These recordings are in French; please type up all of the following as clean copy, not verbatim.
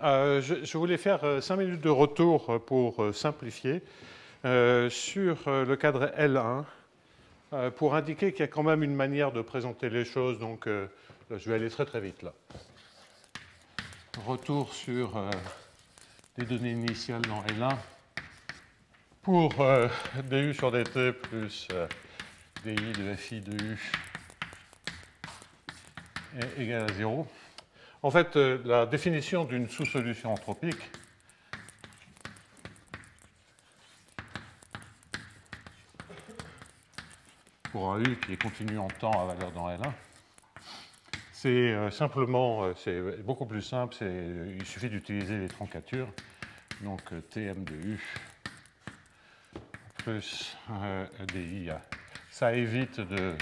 je voulais faire 5 minutes de retour pour simplifier sur le cadre L1 pour indiquer qu'il y a quand même une manière de présenter les choses. Donc, je vais aller très très vite là. Retour sur des données initiales dans L1 pour du sur dt plus di de fi de u est égal à 0. En fait, la définition d'une sous-solution entropique pour un U qui est continu en temps à valeur dans L1, c'est simplement, c'est beaucoup plus simple, il suffit d'utiliser les troncatures, donc Tm de U plus di. Ça évite de...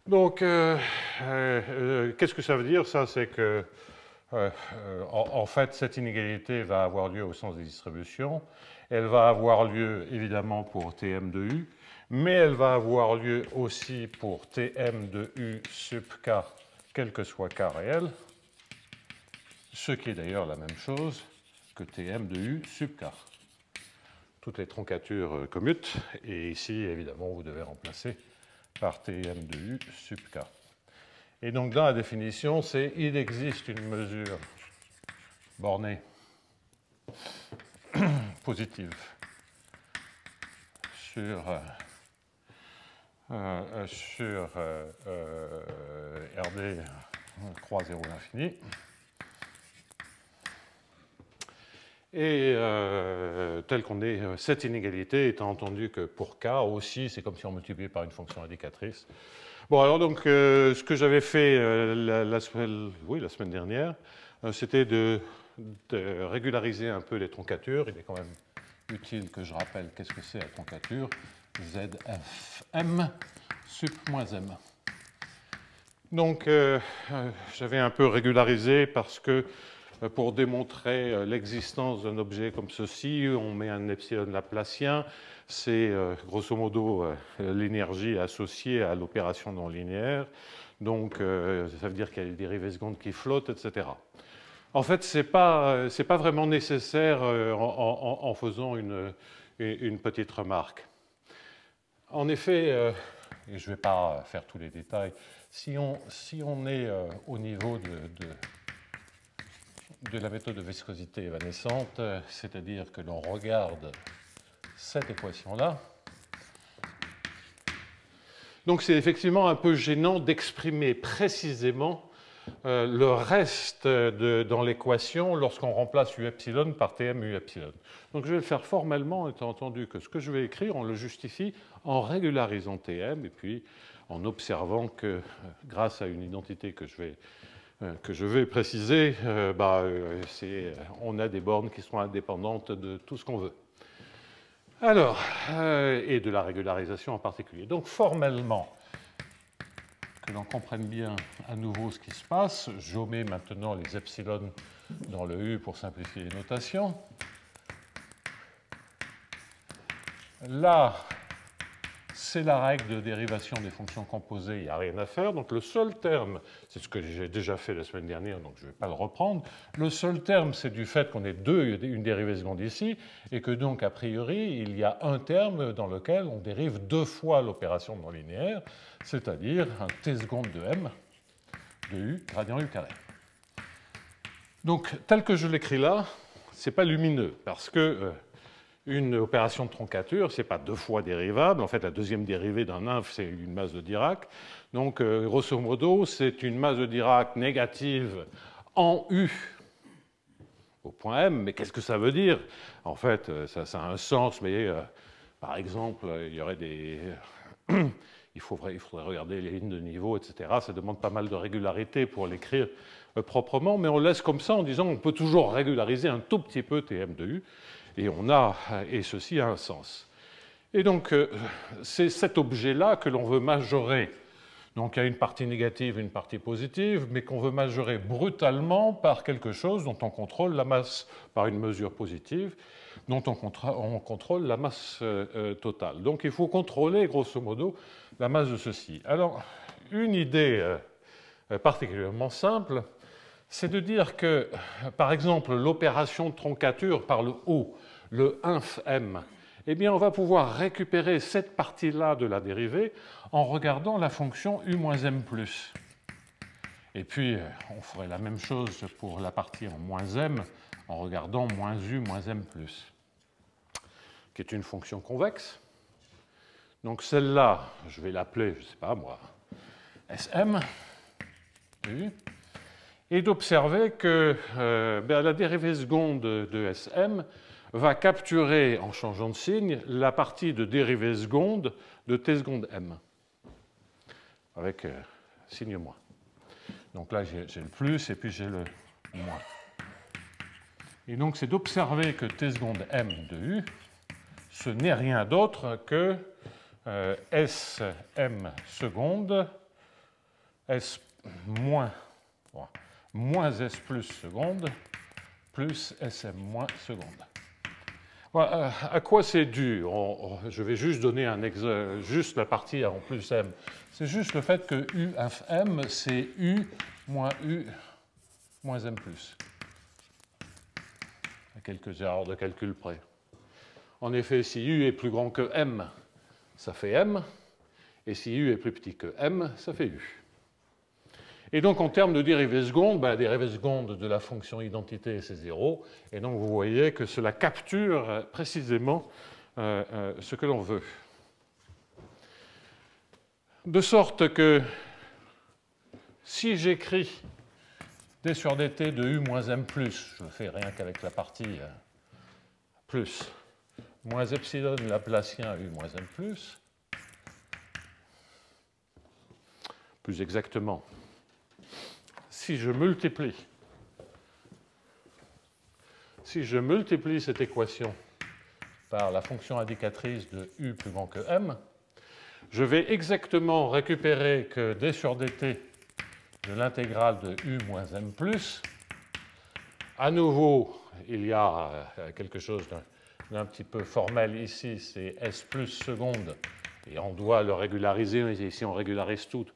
Donc, qu'est-ce que ça veut dire? Ça, c'est que, en fait, cette inégalité va avoir lieu au sens des distributions. Elle va avoir lieu, évidemment, pour Tm de U, mais elle va avoir lieu aussi pour Tm de U sub k, quel que soit k réel, ce qui est d'ailleurs la même chose que Tm de U sub k. Toutes les troncatures commutent, et ici, évidemment, vous devez remplacer par Tm de U sub k. Et donc, dans la définition, c'est il existe une mesure bornée positive sur RD croix 0 à l'infini. Et tel qu'on est, cette inégalité étant entendu que pour k aussi, c'est comme si on multipliait par une fonction indicatrice. Bon, alors donc, ce que j'avais fait la semaine dernière, c'était de régulariser un peu les troncatures. Il est quand même utile que je rappelle qu'est-ce que c'est la troncature. ZFM sup moins m. Donc, j'avais un peu régularisé parce que pour démontrer l'existence d'un objet comme ceci, on met un epsilon laplacien. C'est grosso modo l'énergie associée à l'opération non linéaire. Donc, ça veut dire qu'il y a des dérivées secondes qui flottent, etc. En fait, ce n'est pas vraiment nécessaire en faisant une petite remarque. En effet, et je ne vais pas faire tous les détails, si on est au niveau de la méthode de viscosité évanescente, c'est-à-dire que l'on regarde cette équation-là, donc c'est effectivement un peu gênant d'exprimer précisément le reste dans l'équation lorsqu'on remplace u epsilon par Tm u epsilon. Donc je vais le faire formellement, étant entendu que ce que je vais écrire, on le justifie en régularisant Tm et puis en observant que grâce à une identité que je vais préciser, on a des bornes qui sont indépendantes de tout ce qu'on veut. Alors, et de la régularisation en particulier. Donc formellement, que l'on comprenne bien à nouveau ce qui se passe, j'omets maintenant les epsilon dans le U pour simplifier les notations. Là, c'est la règle de dérivation des fonctions composées, il n'y a rien à faire. Donc le seul terme, c'est ce que j'ai déjà fait la semaine dernière, donc je ne vais pas le reprendre. Le seul terme, c'est du fait qu'on ait une dérivée seconde ici, et que donc, a priori, il y a un terme dans lequel on dérive deux fois l'opération non linéaire, c'est-à-dire un t seconde de m de u gradient u carré. Donc, tel que je l'écris là, ce n'est pas lumineux, parce que une opération de troncature, ce n'est pas deux fois dérivable. En fait, la deuxième dérivée d'un inf, c'est une masse de Dirac. Donc, grosso modo, c'est une masse de Dirac négative en U au point M. Mais qu'est-ce que ça veut dire? En fait, ça a un sens, mais par exemple, il y aurait des... il faudrait regarder les lignes de niveau, etc. Ça demande pas mal de régularité pour l'écrire proprement, mais on laisse comme ça en disant on peut toujours régulariser un tout petit peu Tm de U. Et ceci a un sens. Et donc, c'est cet objet-là que l'on veut majorer. Donc, il y a une partie négative et une partie positive, mais qu'on veut majorer brutalement par quelque chose dont on contrôle la masse, par une mesure positive, dont on contrôle la masse totale. Donc, il faut contrôler, grosso modo, la masse de ceci. Alors, une idée particulièrement simple, c'est de dire que, par exemple, l'opération de troncature par le haut, le inf m, eh bien, on va pouvoir récupérer cette partie-là de la dérivée en regardant la fonction u moins m+. Et puis, on ferait la même chose pour la partie en moins m en regardant moins u moins m+, qui est une fonction convexe. Donc celle-là, je vais l'appeler, je ne sais pas moi, Sm, et d'observer que la dérivée seconde de Sm va capturer, en changeant de signe, la partie de dérivée seconde de t seconde m, avec signe moins. Donc là, j'ai le plus et puis j'ai le moins. Et donc, c'est d'observer que t seconde m de u, ce n'est rien d'autre que Sm seconde, S moins S plus seconde, plus Sm moins seconde. Voilà, à quoi c'est dû? Je vais juste donner juste la partie en plus m. C'est juste le fait que u inf m, c'est u moins m plus. À quelques erreurs de calcul près. En effet, si u est plus grand que m, ça fait m, et si u est plus petit que m, ça fait u. Et donc, en termes de dérivée seconde, la dérivée seconde de la fonction identité, c'est 0, et donc vous voyez que cela capture précisément ce que l'on veut. De sorte que, si j'écris d sur dt de u moins m+, je le fais rien qu'avec la partie plus, moins epsilon laplacien u moins m+, plus exactement, si je multiplie cette équation par la fonction indicatrice de u plus grand que m, je vais exactement récupérer que d sur dt de l'intégrale de u moins m+. À nouveau, il y a quelque chose d'un petit peu formel ici, c'est s plus seconde, et on doit le régulariser, mais ici on régularise tout.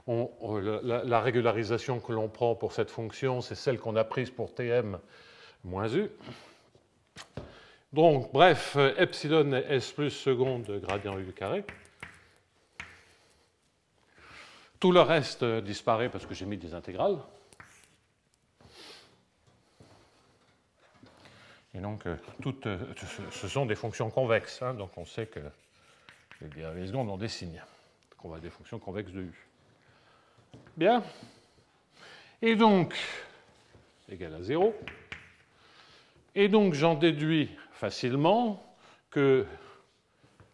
La régularisation que l'on prend pour cette fonction, c'est celle qu'on a prise pour Tm moins U. Donc, bref, epsilon est S plus seconde gradient U carré. Tout le reste disparaît parce que j'ai mis des intégrales. Et donc, ce sont des fonctions convexes. Hein, donc, on sait que les dérivées secondes ont des signes. Donc, on va des fonctions convexes de U. Bien. Et donc, égal à 0. Et donc, j'en déduis facilement que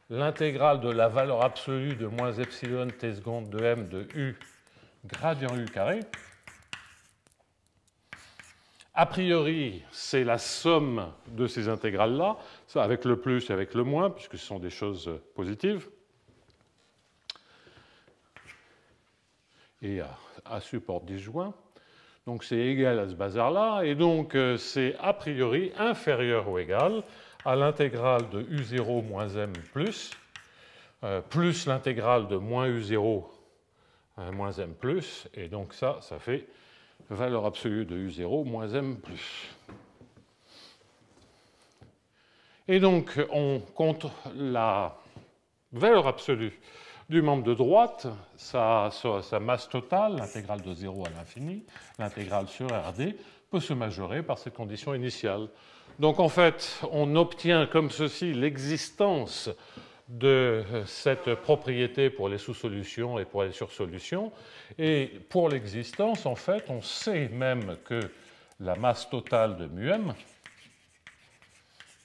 l'intégrale de la valeur absolue de moins epsilon t seconde de m de u gradient u carré, a priori, c'est la somme de ces intégrales-là, avec le plus et avec le moins, puisque ce sont des choses positives. Et à support disjoint. Donc c'est égal à ce bazar-là, et donc c'est a priori inférieur ou égal à l'intégrale de u0 moins m plus l'intégrale de moins u0 moins m plus, et donc ça fait valeur absolue de u0 moins m plus. Et donc on compte la valeur absolue du membre de droite, sa masse totale, l'intégrale de 0 à l'infini, l'intégrale sur RD, peut se majorer par cette condition initiale. Donc en fait, on obtient comme ceci l'existence de cette propriété pour les sous-solutions et pour les sursolutions. Et pour l'existence, en fait, on sait même que la masse totale de μm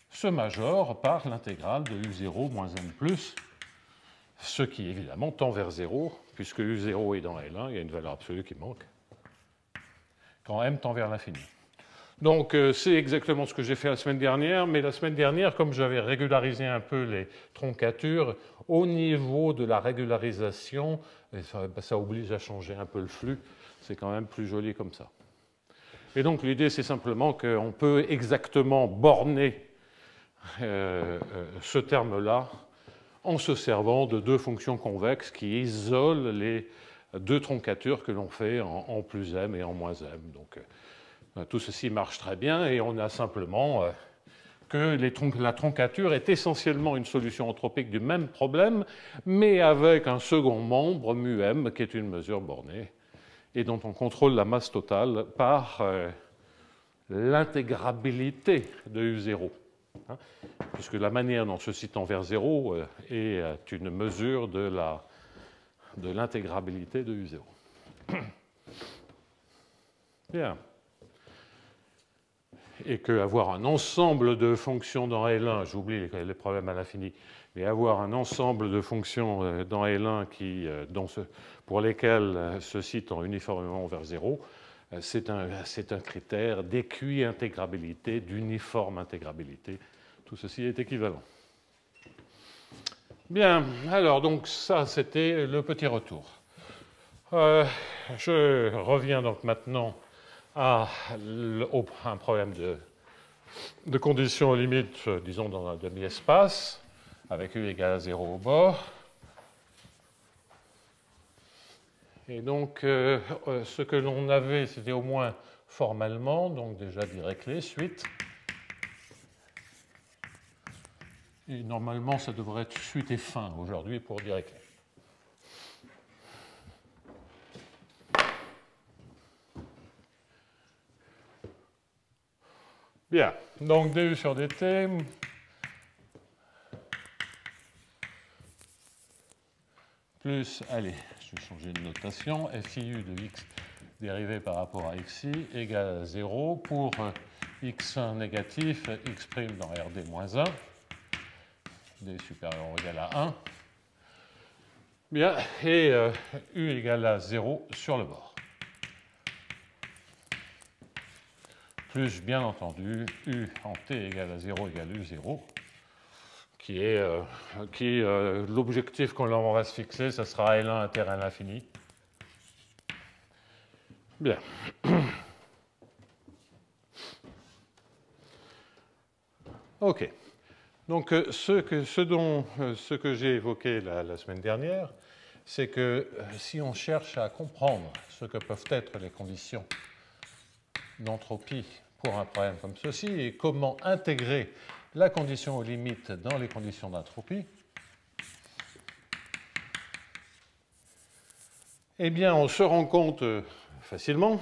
se majore par l'intégrale de u0 moins m plus, ce qui évidemment tend vers 0, puisque u0 est dans L1, il y a une valeur absolue qui manque, quand m tend vers l'infini. Donc c'est exactement ce que j'ai fait la semaine dernière, mais la semaine dernière, comme j'avais régularisé un peu les troncatures, au niveau de la régularisation, et ça oblige à changer un peu le flux, c'est quand même plus joli comme ça. Et donc l'idée, c'est simplement qu'on peut exactement borner ce terme-là en se servant de deux fonctions convexes qui isolent les deux troncatures que l'on fait en plus m et en moins m. Donc tout ceci marche très bien et on a simplement que la troncature est essentiellement une solution entropique du même problème, mais avec un second membre, μm, qui est une mesure bornée, et dont on contrôle la masse totale par l'intégrabilité de U0. Hein, puisque la manière dont ceci tend vers 0 est une mesure de l'intégrabilité de U0. Bien. Et qu'avoir un ensemble de fonctions dans L1, j'oublie les problèmes à l'infini, mais avoir un ensemble de fonctions dans L1 pour lesquelles ceci tend uniformément vers 0, c'est un critère d'équi-intégrabilité, d'uniforme intégrabilité. Tout ceci est équivalent. Bien, alors donc ça c'était le petit retour. Je reviens donc maintenant à un problème de conditions aux limites, disons dans un demi-espace, avec U égale à 0 au bord. Et donc, ce que l'on avait, c'était au moins formellement, donc déjà Dirichlet, suite. Et normalement, ça devrait être suite et fin aujourd'hui pour Dirichlet. Bien, donc du sur dt plus, allez, je vais changer de notation, FIU de x dérivé par rapport à xi égale à 0 pour x1 négatif, x' dans Rd-1, d supérieur ou égal à 1. Bien, et u égale à 0 sur le bord. Plus, bien entendu, u en t égale à 0 égale u0, qui est l'objectif qu'on va se fixer, ça sera L1 inter à l'infini. Bien. OK. Donc, ce que j'ai évoqué la semaine dernière, c'est que si on cherche à comprendre ce que peuvent être les conditions d'entropie pour un problème comme ceci et comment intégrer la condition aux limites dans les conditions d'entropie, eh bien, on se rend compte facilement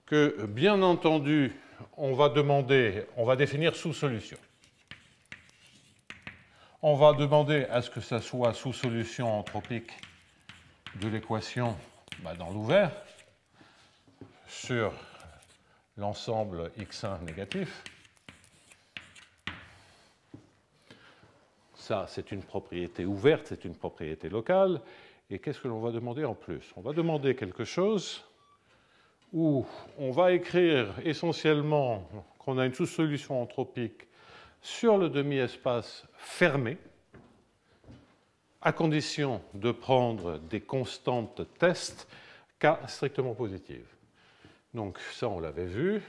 que, bien entendu, on va définir sous-solution. On va demander à ce que ça soit sous-solution entropique de l'équation dans l'ouvert sur l'ensemble x1 négatif. Ça, c'est une propriété ouverte, c'est une propriété locale. Et qu'est-ce que l'on va demander en plus? On va demander quelque chose où on va écrire essentiellement qu'on a une sous-solution entropique sur le demi-espace fermé, à condition de prendre des constantes test K strictement positives. Donc ça, on l'avait vu.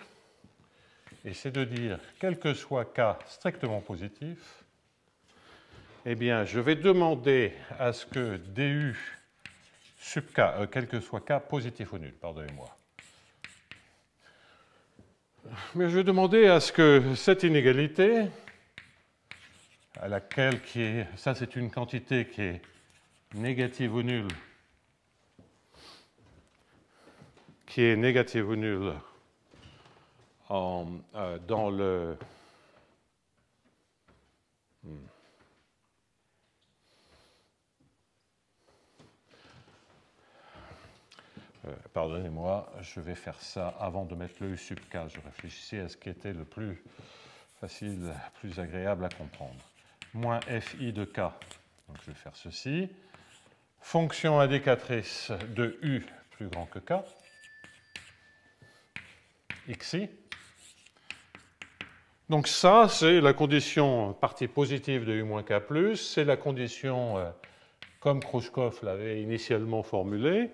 Et c'est de dire, quel que soit K strictement positif, eh bien, je vais demander à ce que du sub K, quel que soit K positif ou nul, pardonnez-moi. Mais je vais demander à ce que cette inégalité, à laquelle ça c'est une quantité qui est négative ou nulle, dans le pardonnez-moi, je vais faire ça avant de mettre le U sub K. Je réfléchissais à ce qui était le plus facile, plus agréable à comprendre. Moins FI de K. Donc je vais faire ceci. Fonction indicatrice de U plus grand que K. Xi. Donc ça, c'est la condition partie positive de U moins K+, c'est la condition comme Krouchkov l'avait initialement formulée,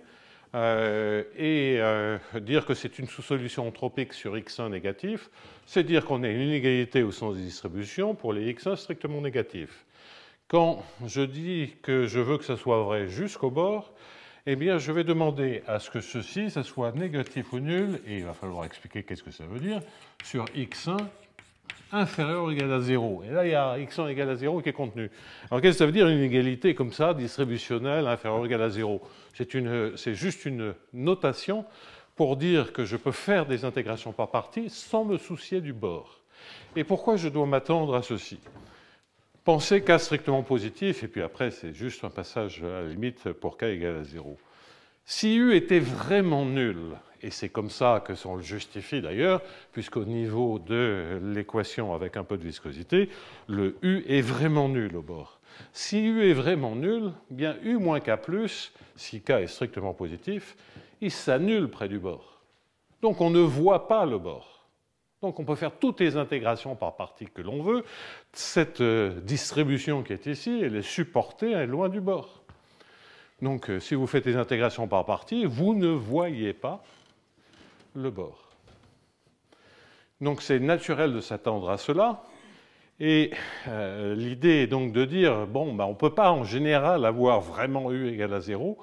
dire que c'est une sous-solution entropique sur x1 négatif, c'est dire qu'on a une inégalité au sens des distributions pour les x1 strictement négatifs. quand je dis que je veux que ça soit vrai jusqu'au bord, eh bien, je vais demander à ce que ceci, ça soit négatif ou nul, et il va falloir expliquer qu'est-ce que ça veut dire, sur x1 inférieur ou égal à 0. Et là, il y a x1 égal à 0 qui est contenu. Alors, qu'est-ce que ça veut dire une égalité comme ça, distributionnelle, inférieure ou égal à 0? C'est juste une notation pour dire que je peux faire des intégrations par partie sans me soucier du bord. Et pourquoi je dois m'attendre à ceci? Pensez k strictement positif, et puis après, c'est juste un passage à la limite pour k égale à 0. Si u était vraiment nul, et c'est comme ça que on le justifie d'ailleurs, puisqu'au niveau de l'équation avec un peu de viscosité, le u est vraiment nul au bord. Si u est vraiment nul, bien u moins k+, si k est strictement positif, il s'annule près du bord. Donc on ne voit pas le bord. Donc on peut faire toutes les intégrations par partie que l'on veut. Cette distribution qui est ici, elle est supportée, elle est loin du bord. Donc si vous faites les intégrations par partie, vous ne voyez pas le bord. Donc c'est naturel de s'attendre à cela. Et l'idée est donc de dire, bon, ben, on ne peut pas en général avoir vraiment u égale à 0,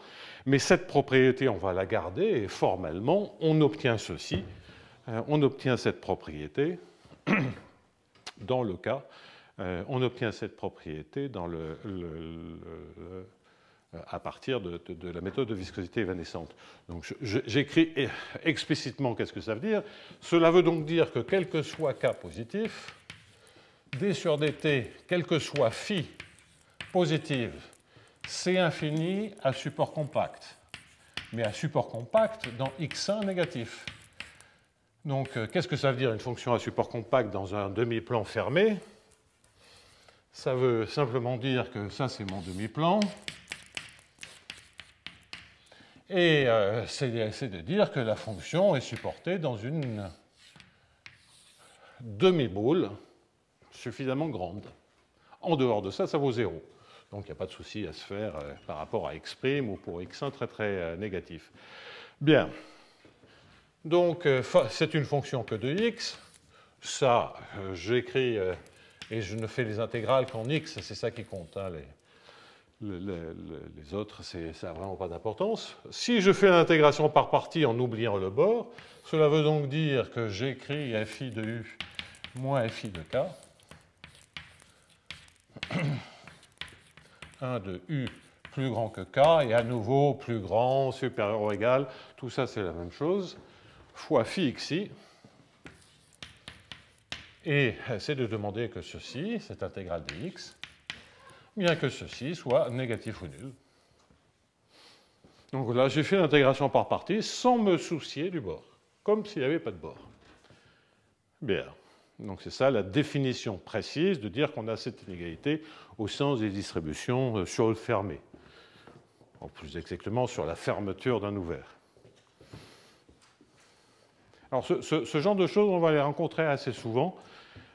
mais cette propriété, on va la garder, et formellement, on obtient ceci. On obtient cette propriété dans le cas, on obtient cette propriété dans à partir de la méthode de viscosité évanescente. Donc j'écris explicitement qu'est-ce que ça veut dire. Cela veut donc dire que quel que soit k positif, d sur dt, quel que soit phi positive, c'est infini à support compact, mais à support compact dans x1 négatif. Donc, qu'est-ce que ça veut dire une fonction à support compact dans un demi-plan fermé? Ça veut simplement dire que ça, c'est mon demi-plan. Et c'est de dire que la fonction est supportée dans une demi-boule suffisamment grande. En dehors de ça, ça vaut 0. Donc, il n'y a pas de souci à se faire par rapport à x' ou pour x1 très très négatif. Bien. Donc, c'est une fonction que de x. Ça, j'écris et je ne fais les intégrales qu'en x, c'est ça qui compte. Hein, les autres, ça n'a vraiment pas d'importance. Si je fais l'intégration par partie en oubliant le bord, cela veut donc dire que j'écris fi de u moins fi de k. 1 de u plus grand que k, et à nouveau plus grand, supérieur ou égal, tout ça c'est la même chose, fois phi xi, et c'est de demander que ceci, cette intégrale de x, bien que ceci soit négatif ou nul. Donc là, j'ai fait l'intégration par partie sans me soucier du bord, comme s'il n'y avait pas de bord. Bien. Donc c'est ça la définition précise de dire qu'on a cette inégalité au sens des distributions sur le fermé. Ou plus exactement sur la fermeture d'un ouvert. Alors ce genre de choses, on va les rencontrer assez souvent,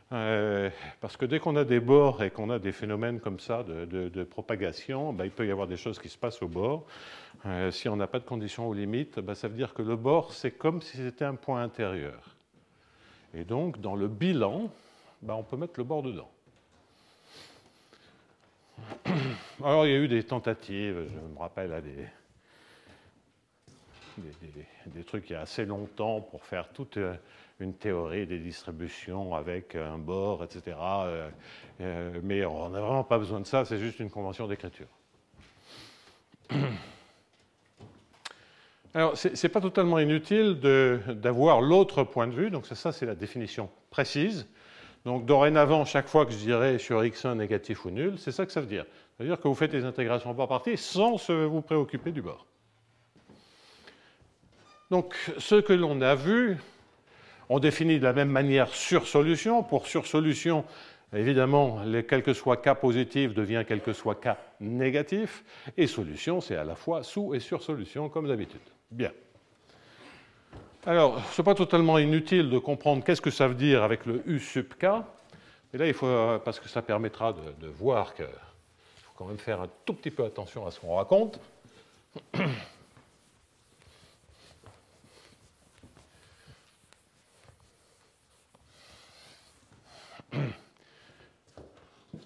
parce que dès qu'on a des bords et qu'on a des phénomènes comme ça de propagation, ben, il peut y avoir des choses qui se passent au bord. Si on n'a pas de conditions aux limites, ben, ça veut dire que le bord, c'est comme si c'était un point intérieur. Et donc, dans le bilan, ben, on peut mettre le bord dedans. Alors, il y a eu des tentatives, je me rappelle, à des trucs il y a assez longtemps pour faire toute une théorie des distributions avec un bord, etc. Mais on n'a vraiment pas besoin de ça, c'est juste une convention d'écriture. Alors, ce n'est pas totalement inutile d'avoir l'autre point de vue. Donc, ça, c'est la définition précise. Donc, dorénavant, chaque fois que je dirais sur x1 négatif ou nul, c'est ça que ça veut dire. Ça veut dire que vous faites les intégrations par partie sans vous préoccuper du bord. Donc, ce que l'on a vu, on définit de la même manière sur-solution. Pour sur-solution, évidemment, quel que soit k positif devient quel que soit k négatif. Et solution, c'est à la fois sous- et sur-solution, comme d'habitude. Bien. Alors, ce n'est pas totalement inutile de comprendre qu'est-ce que ça veut dire avec le u sub k. Et là, il faut, parce que ça permettra de voir qu'il faut quand même faire un tout petit peu attention à ce qu'on raconte.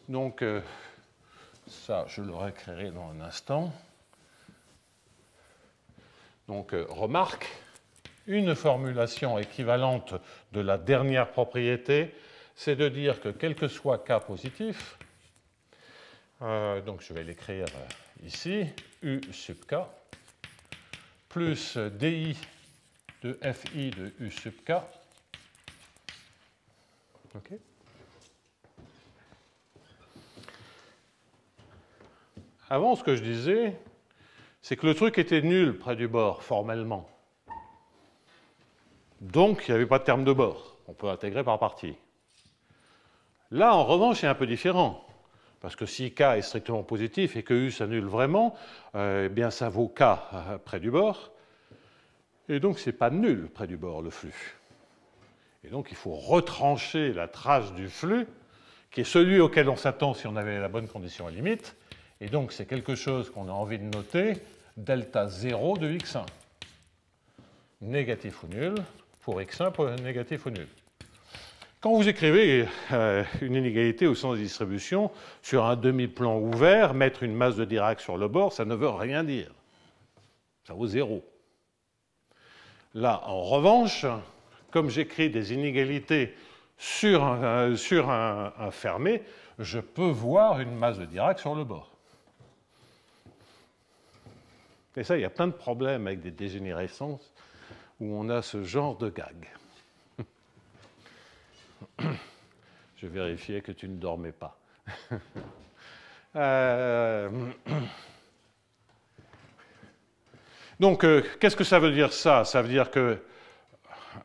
Donc, Ça, je le réécrirai dans un instant. Donc, remarque, une formulation équivalente de la dernière propriété, c'est de dire que quel que soit K positif, donc je vais l'écrire ici, U sub K, plus DI de FI de U sub K. Okay. Avant, ce que je disais, c'est que le truc était nul près du bord, formellement. Donc, il n'y avait pas de terme de bord. On peut intégrer par partie. Là, en revanche, c'est un peu différent. Parce que si K est strictement positif et que U s'annule vraiment, eh bien, ça vaut K près du bord. Et donc, ce n'est pas nul près du bord, le flux. Et donc, il faut retrancher la trace du flux, qui est celui auquel on s'attend si on avait la bonne condition à limite. Et donc, c'est quelque chose qu'on a envie de noter, delta 0 de x1. Négatif ou nul, pour x1, pour négatif ou nul. Quand vous écrivez une inégalité au sens de distribution sur un demi-plan ouvert, mettre une masse de Dirac sur le bord, ça ne veut rien dire. Ça vaut 0. Là, en revanche, comme j'écris des inégalités sur un fermé, je peux voir une masse de Dirac sur le bord. Et ça, il y a plein de problèmes avec des dégénérescences où on a ce genre de gag. Je vérifiais que tu ne dormais pas. Donc, qu'est-ce que ça veut dire ça? Ça veut dire que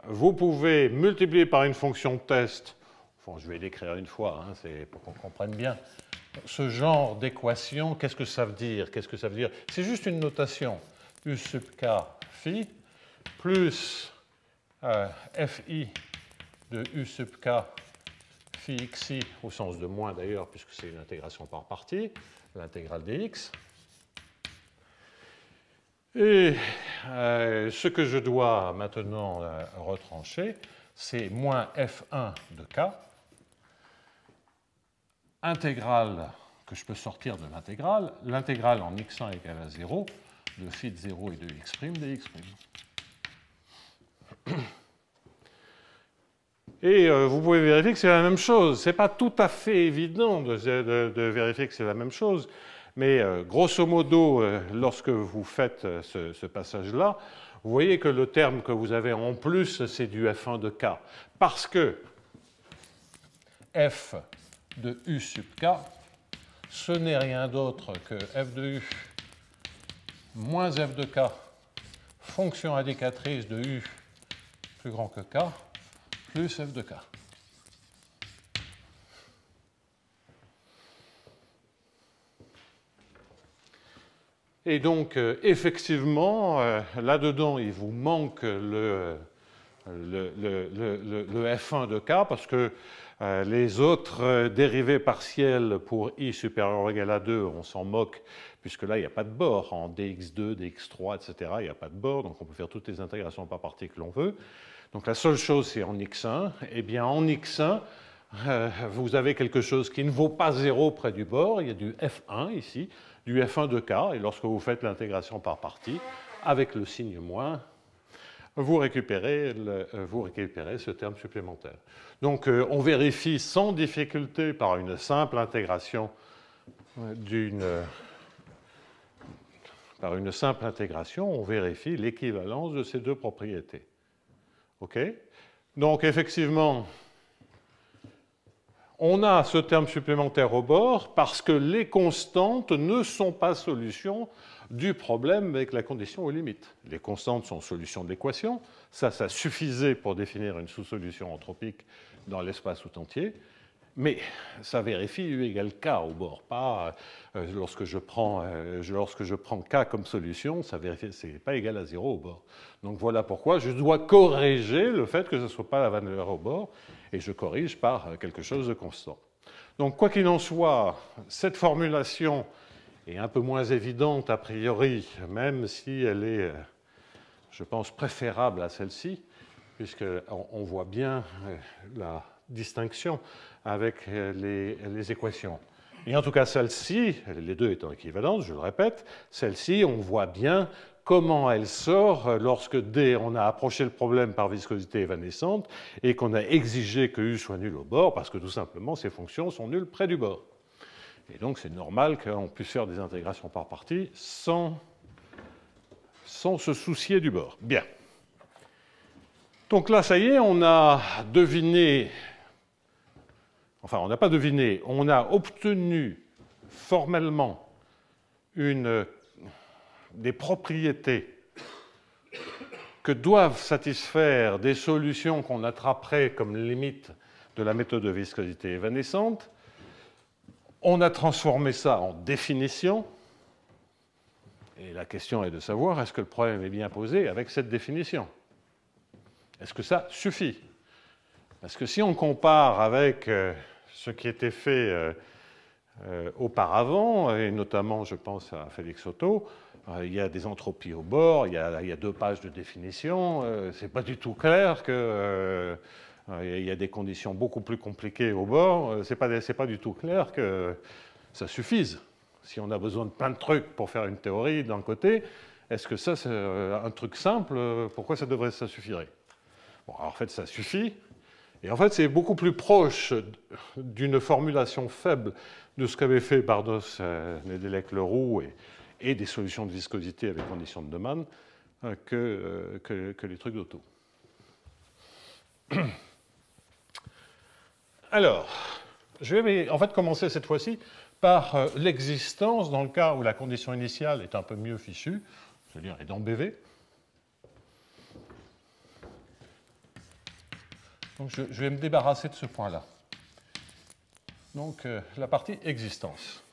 vous pouvez multiplier par une fonction de test, enfin, je vais l'écrire une fois, hein, c'est pour qu'on comprenne bien, ce genre d'équation, qu'est-ce que ça veut dire? Qu'est-ce que ça veut dire? C'est juste une notation, U sub K phi plus Fi de U sub K phi xi, au sens de moins d'ailleurs, puisque c'est une intégration par partie, l'intégrale dx. Et ce que je dois maintenant retrancher, c'est moins F1 de K, intégrale que je peux sortir de l'intégrale, l'intégrale en x1 égale à 0, de phi de 0 et de x' dx'. Et vous pouvez vérifier que c'est la même chose. Ce n'est pas tout à fait évident de vérifier que c'est la même chose, mais grosso modo, lorsque vous faites ce passage-là, vous voyez que le terme que vous avez en plus, c'est du F1 de K. Parce que F de U sub K, ce n'est rien d'autre que F de U moins F de K, fonction indicatrice de U plus grand que K, plus F de K. Et donc, effectivement, là-dedans, il vous manque le F1 de K, parce que les autres dérivés partiels pour I supérieur ou égal à 2, on s'en moque, puisque là, il n'y a pas de bord. En dx2, dx3, etc., il n'y a pas de bord, donc on peut faire toutes les intégrations par partie que l'on veut. Donc la seule chose, c'est en x1. Eh bien, en x1, vous avez quelque chose qui ne vaut pas 0 près du bord. Il y a du F1 ici, du F1 de K. Et lorsque vous faites l'intégration par partie, avec le signe moins, vous récupérez ce terme supplémentaire. Donc, on vérifie sans difficulté par une simple intégration on vérifie l'équivalence de ces deux propriétés. OK? Donc, effectivement, on a ce terme supplémentaire au bord parce que les constantes ne sont pas solution du problème avec la condition aux limites. Les constantes sont solution de l'équation. Ça suffisait pour définir une sous-solution entropique dans l'espace tout entier. Mais ça vérifie U égale K au bord, pas lorsque je prends K comme solution, ça vérifie, c'est pas égal à 0 au bord. Donc voilà pourquoi je dois corriger le fait que ce ne soit pas la valeur au bord, et je corrige par quelque chose de constant. Donc quoi qu'il en soit, cette formulation est un peu moins évidente a priori, même si elle est, je pense, préférable à celle-ci, puisqu'on voit bien la distinction avec les équations. Et en tout cas, celle-ci, les deux étant équivalentes, je le répète, celle-ci, on voit bien comment elle sort lorsque D, on a approché le problème par viscosité évanescente et qu'on a exigé que U soit nul au bord, parce que tout simplement, ces fonctions sont nulles près du bord. Et donc, c'est normal qu'on puisse faire des intégrations par partie sans se soucier du bord. Bien. Donc là, ça y est, on a deviné, enfin, on n'a pas deviné, on a obtenu formellement des propriétés que doivent satisfaire des solutions qu'on attraperait comme limite de la méthode de viscosité évanescente. On a transformé ça en définition. Et la question est de savoir, est-ce que le problème est bien posé avec cette définition? Est-ce que ça suffit? Parce que si on compare avec ce qui était fait auparavant, et notamment, je pense à Félix Otto, il y a des entropies au bord, il y a 2 pages de définition, c'est pas du tout clair que il y a des conditions beaucoup plus compliquées au bord, c'est pas du tout clair que ça suffise. Si on a besoin de plein de trucs pour faire une théorie d'un côté, est-ce que ça, c'est un truc simple? Pourquoi ça suffirait? Bon, alors en fait, ça suffit. Et en fait, c'est beaucoup plus proche d'une formulation faible de ce qu'avaient fait Bardos, Nedelec-Leroux et des solutions de viscosité avec conditions de Neumann que les trucs d'Otto. Alors, je vais en fait commencer cette fois-ci par l'existence, dans le cas où la condition initiale est un peu mieux fichue, c'est-à-dire est dans BV. Donc je vais me débarrasser de ce point-là. Donc la partie existence.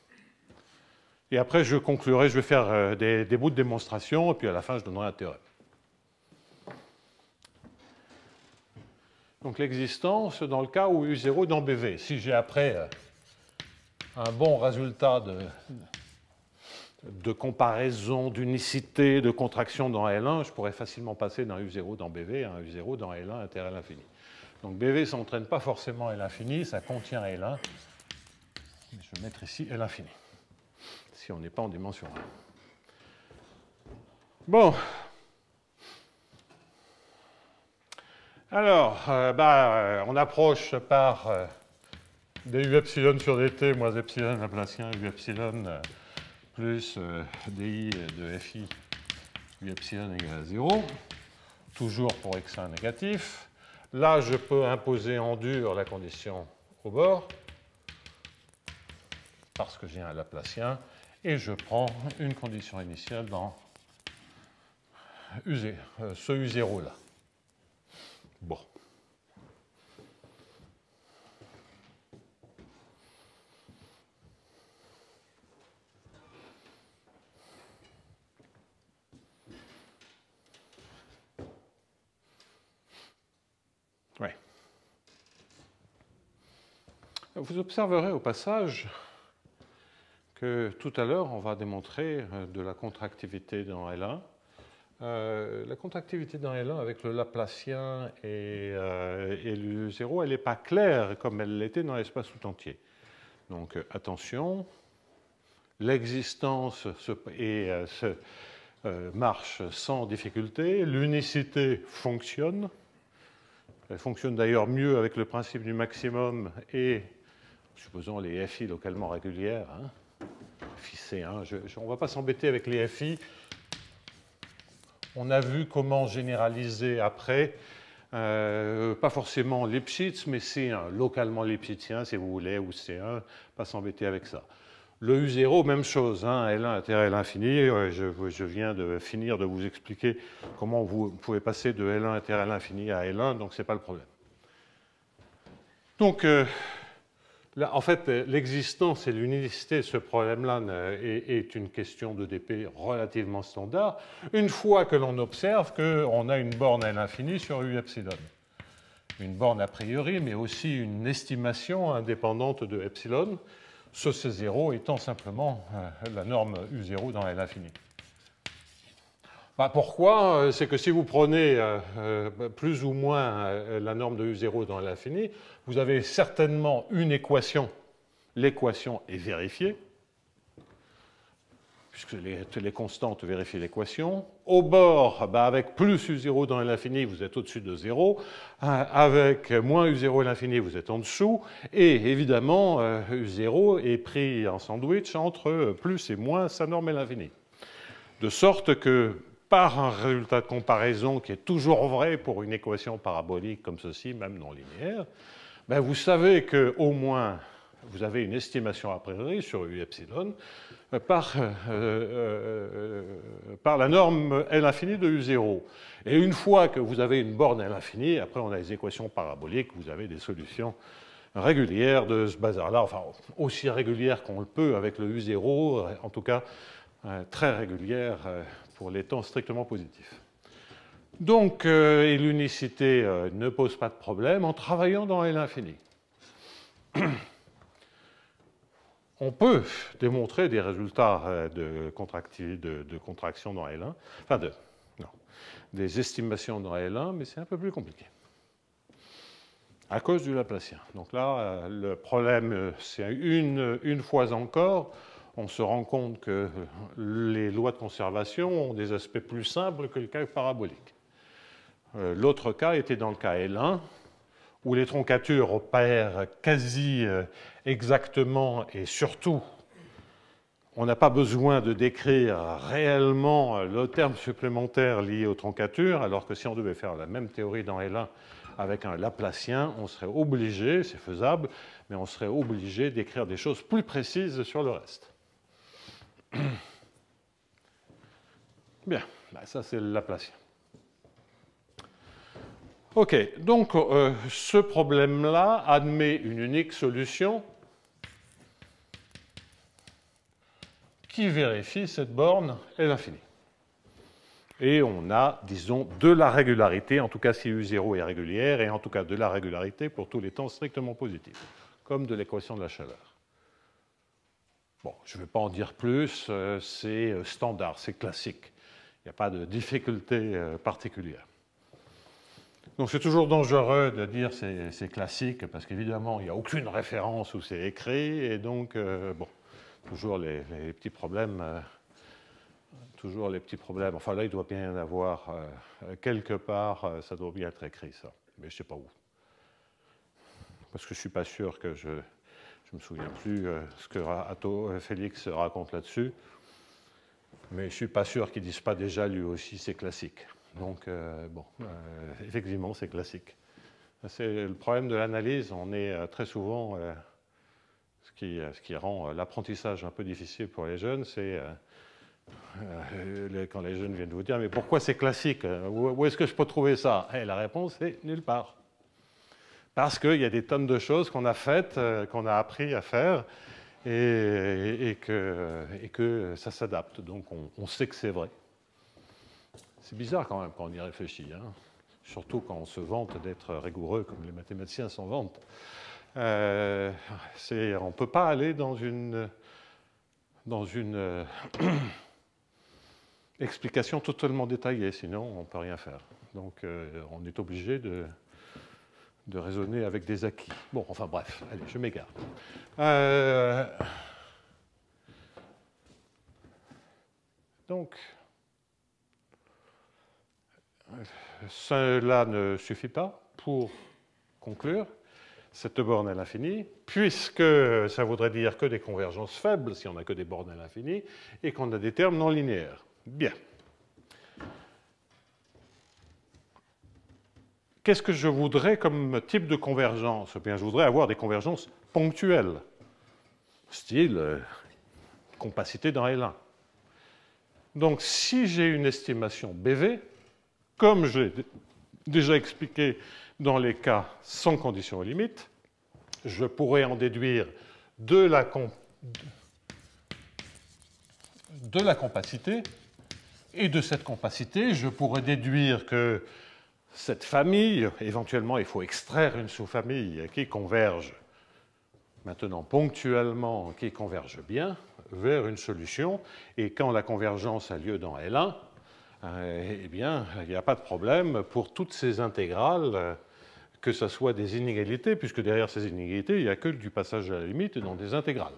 Et après, je conclurai, je vais faire des bouts de démonstration, et puis à la fin, je donnerai un théorème. Donc l'existence dans le cas où U0 est dans BV. Si j'ai après un bon résultat de comparaison, d'unicité, de contraction dans L1, je pourrais facilement passer d'un U0 dans BV à un U0 dans L1 inter L infini. Donc BV, ça n'entraîne pas forcément L infini, ça contient L1. Je vais mettre ici L infini, si on n'est pas en dimension 1. Bon. Alors, on approche par des U epsilon sur dt moins epsilon laplacien U epsilon plus di de fi U epsilon égale à 0, toujours pour x1 négatif. Là, je peux imposer en dur la condition au bord, parce que j'ai un laplacien, et je prends une condition initiale dans ce U0-là. Bon. Ouais. Vous observerez au passage que tout à l'heure, on va démontrer de la contractivité dans L1. La contractivité dans L1 avec le Laplacien et l'U0, elle n'est pas claire comme elle l'était dans l'espace tout entier. Donc attention, l'existence marche sans difficulté, l'unicité fonctionne. Elle fonctionne d'ailleurs mieux avec le principe du maximum et, supposons, les FI localement régulières. Hein. FI C1, on ne va pas s'embêter avec les FI. On a vu comment généraliser après, pas forcément Lipschitz, mais C1, localement lipschitzien si vous voulez, ou C1, pas s'embêter avec ça. Le U0, même chose, hein, L1 inter L infini, je viens de finir de vous expliquer comment vous pouvez passer de L1 inter L infini à L1, donc ce n'est pas le problème. Donc, là, en fait, l'existence et l'unicité de ce problème-là est une question de dp relativement standard, une fois que l'on observe qu'on a une borne à l'infini sur U epsilon. Une borne a priori, mais aussi une estimation indépendante de epsilon, ce C0 étant simplement la norme U0 dans L infini. Pourquoi? C'est que si vous prenez plus ou moins la norme de U0 dans l'infini, vous avez certainement une équation l'équation est vérifiée, puisque les constantes vérifient l'équation. Au bord, avec plus U0 dans l'infini, vous êtes au-dessus de 0. Avec moins U0 à l'infini, vous êtes en dessous. Et évidemment, U0 est pris en sandwich entre plus et moins sa norme à l'infini. De sorte que, par un résultat de comparaison qui est toujours vrai pour une équation parabolique comme ceci, même non linéaire, vous savez qu'au moins, vous avez une estimation a priori sur U epsilon par la norme L infini de U0. Et une fois que vous avez une borne L infini, après on a les équations paraboliques, vous avez des solutions régulières de ce bazar-là, enfin aussi régulières qu'on le peut avec le U0, en tout cas très régulières pour les temps strictement positifs. Donc, l'unicité ne pose pas de problème en travaillant dans L infini. On peut démontrer des résultats de contraction dans L1, enfin des estimations dans L1, mais c'est un peu plus compliqué, à cause du Laplacien. Donc là, le problème, c'est une fois encore, on se rend compte que les lois de conservation ont des aspects plus simples que le cas parabolique. L'autre cas était dans le cas L1, où les troncatures opèrent quasi exactement et surtout, on n'a pas besoin de décrire réellement le terme supplémentaire lié aux troncatures, alors que si on devait faire la même théorie dans L1 avec un Laplacien, on serait obligé, c'est faisable, mais on serait obligé d'écrire des choses plus précises sur le reste. Bien, ça c'est le Laplacien. OK, donc ce problème-là admet une unique solution qui vérifie cette borne L infini. Et on a, disons, de la régularité, en tout cas si U0 est régulière, et en tout cas de la régularité pour tous les temps strictement positifs, comme de l'équation de la chaleur. Bon, je ne vais pas en dire plus, c'est standard, c'est classique. Il n'y a pas de difficulté particulière. Donc c'est toujours dangereux de dire c'est classique, parce qu'évidemment, il n'y a aucune référence où c'est écrit, et donc, bon, toujours les petits problèmes. Toujours les petits problèmes. Enfin là, il doit bien y en avoir quelque part, ça doit bien être écrit, ça. Mais je ne sais pas où. Parce que je ne suis pas sûr que je me souviens plus ce que Félix raconte là-dessus. Mais je ne suis pas sûr qu'il ne dise pas déjà lui aussi c'est classique. Donc, bon, effectivement, c'est classique. C'est le problème de l'analyse. On est très souvent, ce qui rend l'apprentissage un peu difficile pour les jeunes, c'est quand les jeunes viennent vous dire « Mais pourquoi c'est classique? Où est-ce que je peux trouver ça ?» Et la réponse est « Nulle part. » Parce qu'il y a des tonnes de choses qu'on a faites, qu'on a appris à faire, et que ça s'adapte. Donc, on sait que c'est vrai. C'est bizarre quand même quand on y réfléchit, hein. Surtout quand on se vante d'être rigoureux comme les mathématiciens s'en vantent. On ne peut pas aller dans une explication totalement détaillée, sinon on ne peut rien faire. Donc on est obligé de raisonner avec des acquis. Bon, enfin bref, allez, je m'égare. Donc, cela ne suffit pas pour conclure cette borne à l'infini, puisque ça voudrait dire que des convergences faibles, si on n'a que des bornes à l'infini, et qu'on a des termes non linéaires. Bien. Qu'est-ce que je voudrais comme type de convergence? Eh bien, je voudrais avoir des convergences ponctuelles, style compacité dans L1. Donc, si j'ai une estimation BV, comme je l'ai déjà expliqué dans les cas sans condition aux limites, je pourrais en déduire de la compacité, et de cette compacité, je pourrais déduire que cette famille, éventuellement, il faut extraire une sous-famille qui converge, maintenant ponctuellement, qui converge bien, vers une solution, et quand la convergence a lieu dans L1, eh bien, il n'y a pas de problème pour toutes ces intégrales que ce soit des inégalités, puisque derrière ces inégalités, il n'y a que du passage à la limite et dans des intégrales.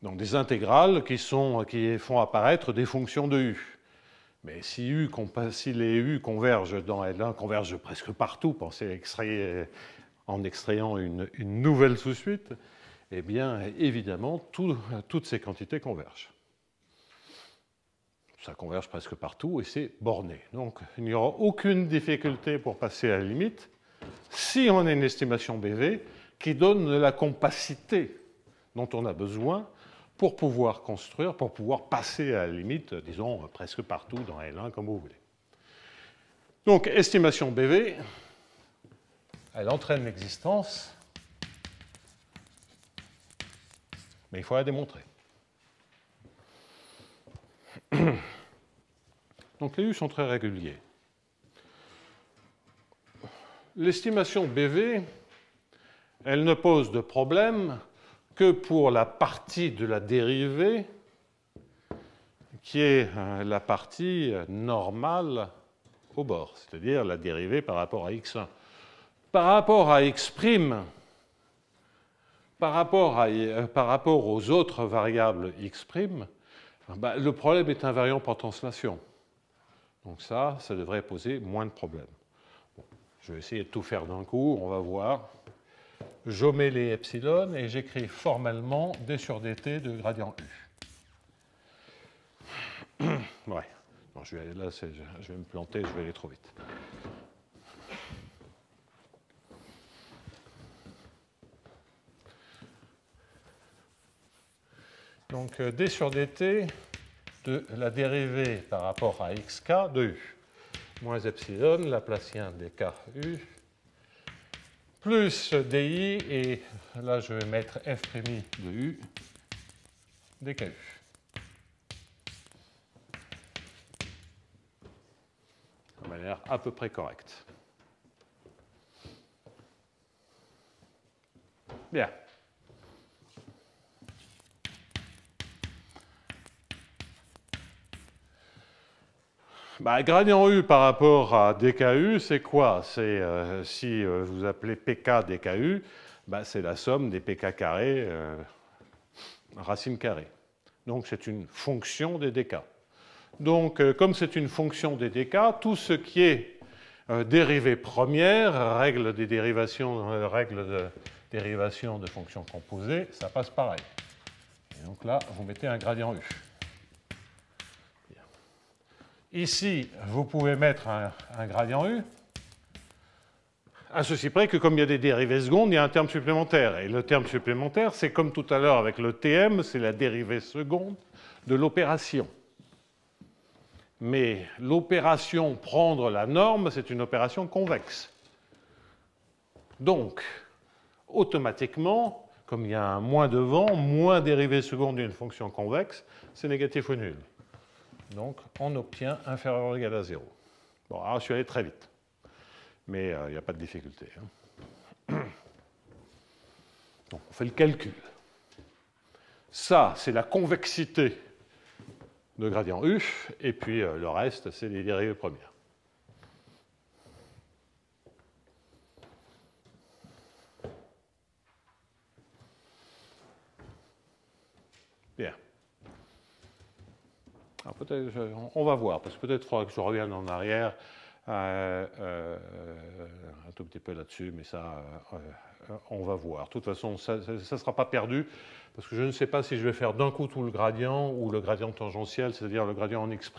Donc des intégrales qui font apparaître des fonctions de U. Mais si les U convergent dans L1, convergent presque partout, pensez en extrayant une nouvelle sous-suite, eh bien, évidemment, toutes ces quantités convergent. Ça converge presque partout et c'est borné. Donc, il n'y aura aucune difficulté pour passer à la limite si on a une estimation BV qui donne la compacité dont on a besoin pour pouvoir construire, pour pouvoir passer à la limite, disons, presque partout dans L1, comme vous voulez. Donc, estimation BV, elle entraîne l'existence, mais il faut la démontrer. Donc les U sont très réguliers. L'estimation BV, elle ne pose de problème que pour la partie de la dérivée qui est la partie normale au bord, c'est-à-dire la dérivée par rapport à x1. Par rapport à x', par rapport aux autres variables x', le problème est invariant par translation. Donc ça devrait poser moins de problèmes. Bon, je vais essayer de tout faire d'un coup, on va voir. J'omets les epsilon et j'écris formellement d sur dt de gradient U. Ouais. Non, je vais me planter, je vais aller trop vite. Donc d sur dt de la dérivée par rapport à xk de u, moins epsilon, laplacien dk u, plus di, et là je vais mettre f' de u, dku. De manière à peu près correcte. Bien. Gradient U par rapport à dku, c'est quoi? C'est si vous appelez pk dku, c'est la somme des pk carrés racine carrée. Donc c'est une fonction des dk. Donc comme c'est une fonction des dk, tout ce qui est dérivée première, règle de dérivation de fonctions composées, ça passe pareil. Et donc là, vous mettez un gradient U. Ici, vous pouvez mettre un gradient U, à ceci près que comme il y a des dérivées secondes, il y a un terme supplémentaire. Et le terme supplémentaire, c'est comme tout à l'heure avec le Tm, c'est la dérivée seconde de l'opération. Mais l'opération prendre la norme, c'est une opération convexe. Donc, automatiquement, comme il y a un moins devant, moins dérivée seconde d'une fonction convexe, c'est négatif ou nul. Donc, on obtient inférieur ou égal à 0. Bon, alors je suis allé très vite, mais il n'y a pas de difficulté. Donc, on fait le calcul. Ça, c'est la convexité de gradient U, et puis le reste, c'est les dérivées premières. Bien. Alors peut-être, on va voir, parce que peut-être il faudra que je revienne en arrière un tout petit peu là-dessus, mais ça, on va voir. De toute façon, ça ne sera pas perdu, parce que je ne sais pas si je vais faire d'un coup tout le gradient ou le gradient tangentiel, c'est-à-dire le gradient en x'.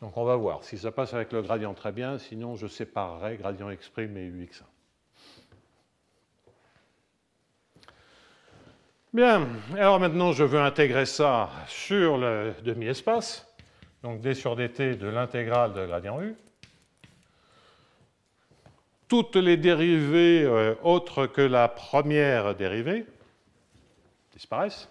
Donc on va voir. Si ça passe avec le gradient, très bien, sinon je séparerai gradient x' et ux'. Bien, alors maintenant je veux intégrer ça sur le demi-espace, donc d sur dt de l'intégrale de gradient U. Toutes les dérivées autres que la première dérivée disparaissent.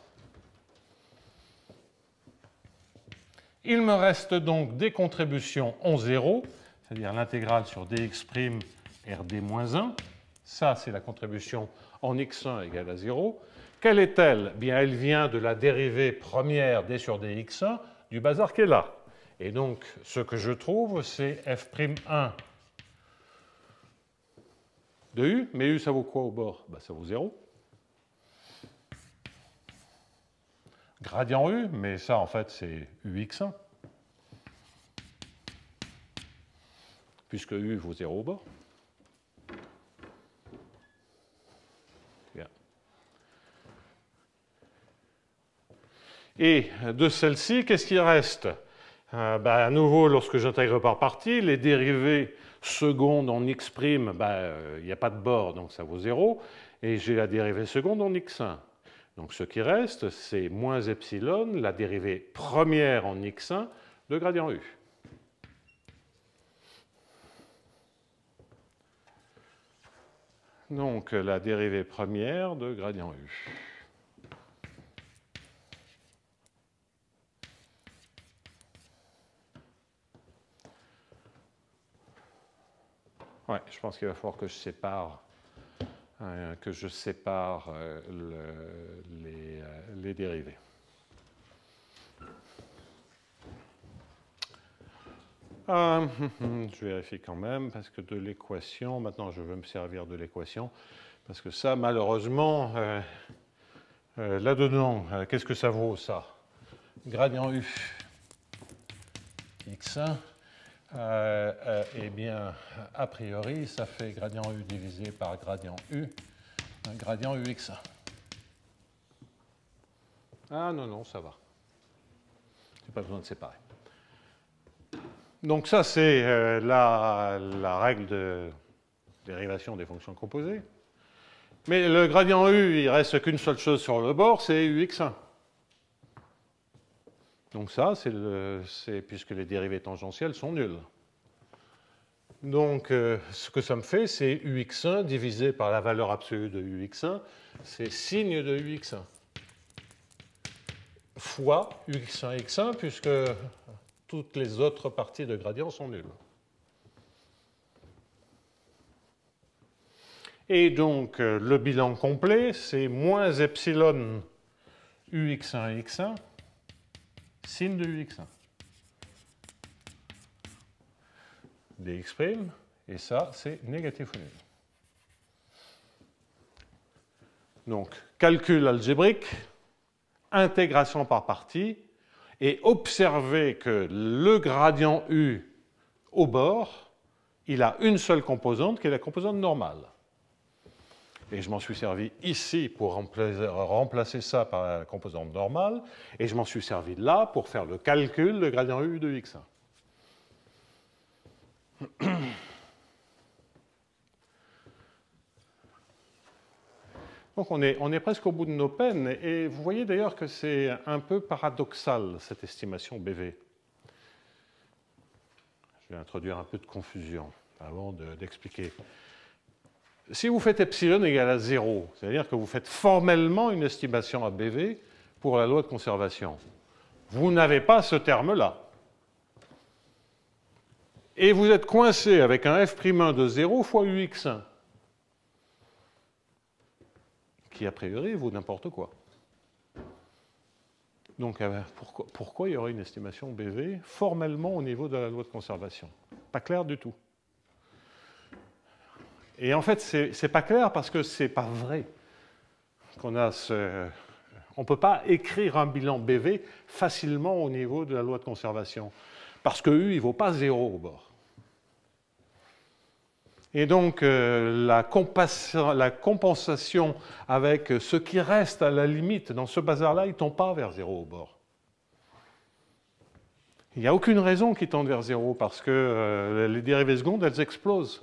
Il me reste donc des contributions en 0, c'est-à-dire l'intégrale sur dx' rd-1. Ça, c'est la contribution en x1 égale à 0. Quelle est-elle? Bien, elle vient de la dérivée première d sur dx1 du bazar qui est là. Et donc, ce que je trouve, c'est f'1 de U, mais U, ça vaut quoi au bord? Ben, ça vaut 0. Gradient U, mais ça, en fait, c'est UX1, puisque U vaut 0 au bord. Bien. Et de celle-ci, qu'est-ce qui reste? À nouveau, lorsque j'intègre par partie, les dérivées secondes en x', il n'y a pas de bord, donc ça vaut 0. Et j'ai la dérivée seconde en x1. Donc ce qui reste, c'est moins epsilon, la dérivée première en x1 de gradient U. Donc la dérivée première de gradient U. Ouais, je pense qu'il va falloir que je sépare, les dérivées. Je vérifie quand même, parce que de l'équation, maintenant je veux me servir de l'équation, parce que ça, malheureusement, là-dedans, qu'est-ce que ça vaut, ça? Gradient U, x1, eh bien, a priori, ça fait gradient U divisé par gradient U, un gradient UX1. Ah non, non, ça va. J'ai pas besoin de séparer. Donc ça, c'est la règle de dérivation des fonctions composées. Mais le gradient U, il reste qu'une seule chose sur le bord, c'est UX1. Donc ça, c'est puisque les dérivées tangentielles sont nulles. Donc ce que ça me fait, c'est UX1 divisé par la valeur absolue de UX1, c'est signe de UX1 fois UX1 x1, puisque toutes les autres parties de gradient sont nulles. Et donc, le bilan complet, c'est moins epsilon UX1 x1, signe de UX1. Dx', et ça, c'est négatif ou nul. Donc, calcul algébrique, intégration par partie, et observez que le gradient U au bord, il a une seule composante, qui est la composante normale. Et je m'en suis servi ici pour remplacer ça par la composante normale, et je m'en suis servi là pour faire le calcul de gradient U de x1. Donc on est presque au bout de nos peines, et vous voyez d'ailleurs que c'est un peu paradoxal, cette estimation BV. Je vais introduire un peu de confusion avant d'expliquer. Si vous faites epsilon égale à 0, c'est-à-dire que vous faites formellement une estimation à BV pour la loi de conservation, vous n'avez pas ce terme-là. Et vous êtes coincé avec un f'1 de 0 fois ux1, qui a priori vaut n'importe quoi. Donc pourquoi il y aurait une estimation BV formellement au niveau de la loi de conservation? Pas clair du tout. Et en fait, c'est pas clair parce que c'est pas vrai qu'on a on ne peut pas écrire un bilan BV facilement au niveau de la loi de conservation. Parce que U, il ne vaut pas 0 au bord. Et donc, la compensation avec ce qui reste à la limite dans ce bazar-là, il ne tend pas vers 0 au bord. Il n'y a aucune raison qu'il tende vers 0 parce que les dérivées secondes, elles explosent.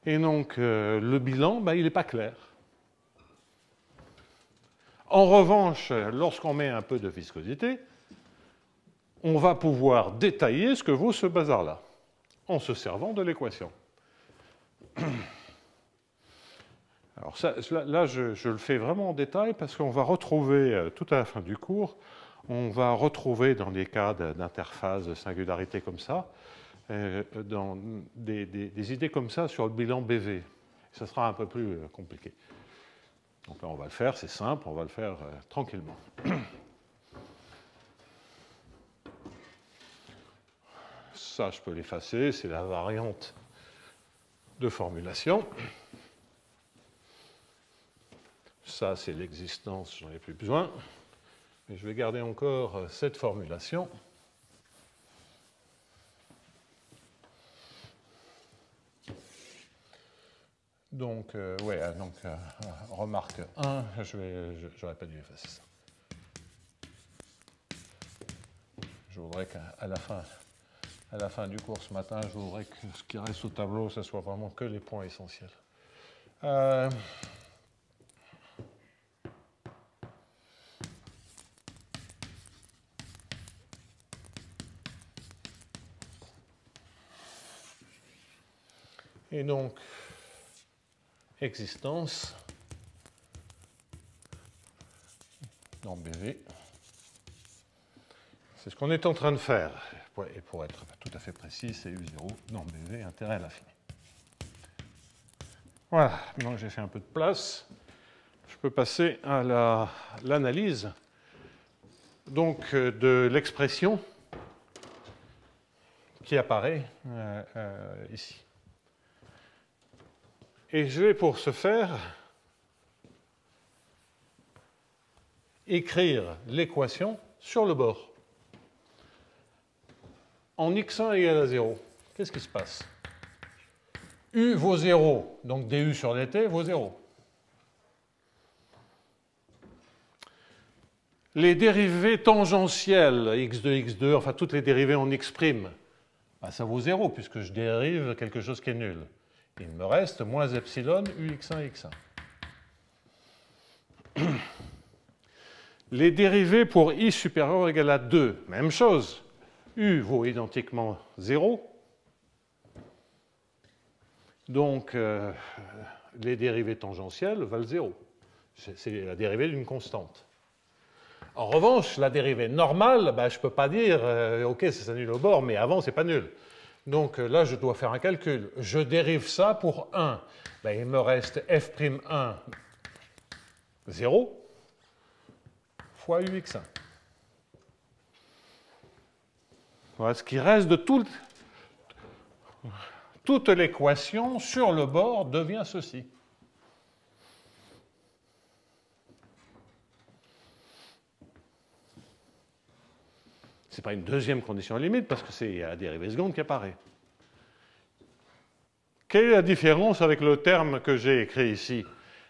Et donc, le bilan, il n'est pas clair. En revanche, lorsqu'on met un peu de viscosité, on va pouvoir détailler ce que vaut ce bazar-là, en se servant de l'équation. Alors là, je le fais vraiment en détail parce qu'on va retrouver, tout à la fin du cours, on va retrouver dans des cas d'interface, de singularité comme ça, dans des idées comme ça sur le bilan BV. Ça sera un peu plus compliqué. Donc là, on va le faire, c'est simple, on va le faire tranquillement. Ça, je peux l'effacer, c'est la variante de formulation. Ça, c'est l'existence, j'en ai plus besoin. Mais je vais garder encore cette formulation. Donc, remarque 1, j'aurais pas dû effacer ça. Je voudrais qu'à la fin du cours ce matin, je voudrais que ce qui reste au tableau, ce soit vraiment que les points essentiels. Et donc, existence dans BV. C'est ce qu'on est en train de faire. Et pour être tout à fait précis, c'est U0 dans BV, intérêt à l'infini. Voilà, maintenant que j'ai fait un peu de place, je peux passer à l'analyse donc de l'expression qui apparaît ici. Et je vais pour ce faire écrire l'équation sur le bord. En x1 égale à 0, qu'est-ce qui se passe? U vaut 0, donc du sur dt vaut 0. Les dérivées tangentielles, x2, x2, enfin toutes les dérivées en x', ben ça vaut 0 puisque je dérive quelque chose qui est nul. Il me reste moins epsilon ux1, x1. Les dérivées pour i supérieur ou égal à 2, même chose. U vaut identiquement 0. Donc, les dérivées tangentielles valent 0. C'est la dérivée d'une constante. En revanche, la dérivée normale, ben, je ne peux pas dire, OK, c'est nul au bord, mais avant, ce n'est pas nul. Donc là, je dois faire un calcul. Je dérive ça pour 1. Ben, il me reste f'1, 0, fois ux1. Voilà ce qui reste de toute l'équation sur le bord devient ceci. Ce n'est pas une deuxième condition limite parce que c'est la dérivée seconde qui apparaît. Quelle est la différence avec le terme que j'ai écrit ici?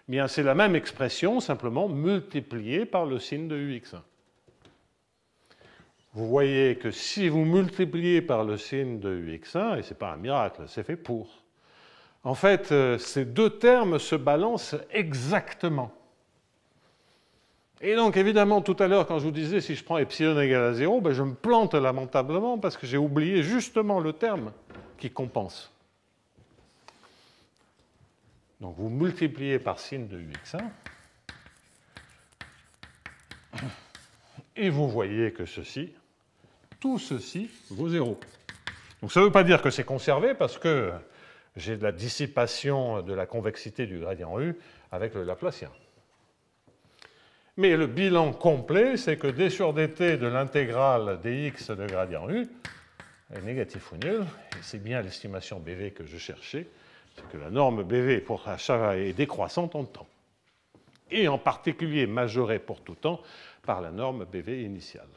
Bien, c'est la même expression, simplement multipliée par le signe de ux1. Vous voyez que si vous multipliez par le signe de ux1, et ce n'est pas un miracle, c'est fait pour, en fait, ces deux termes se balancent exactement. Et donc, évidemment, tout à l'heure, quand je vous disais si je prends epsilon égale à 0, ben, je me plante lamentablement parce que j'ai oublié justement le terme qui compense. Donc, vous multipliez par signe de ux1 et vous voyez que tout ceci vaut 0. Donc, ça ne veut pas dire que c'est conservé parce que j'ai de la dissipation de la convexité du gradient U avec le Laplacien. Mais le bilan complet, c'est que d sur dt de l'intégrale dx de gradient U est négatif ou nul. Et c'est bien l'estimation BV que je cherchais. C'est que la norme BV pour achat est décroissante en temps. Et en particulier majorée pour tout temps par la norme BV initiale.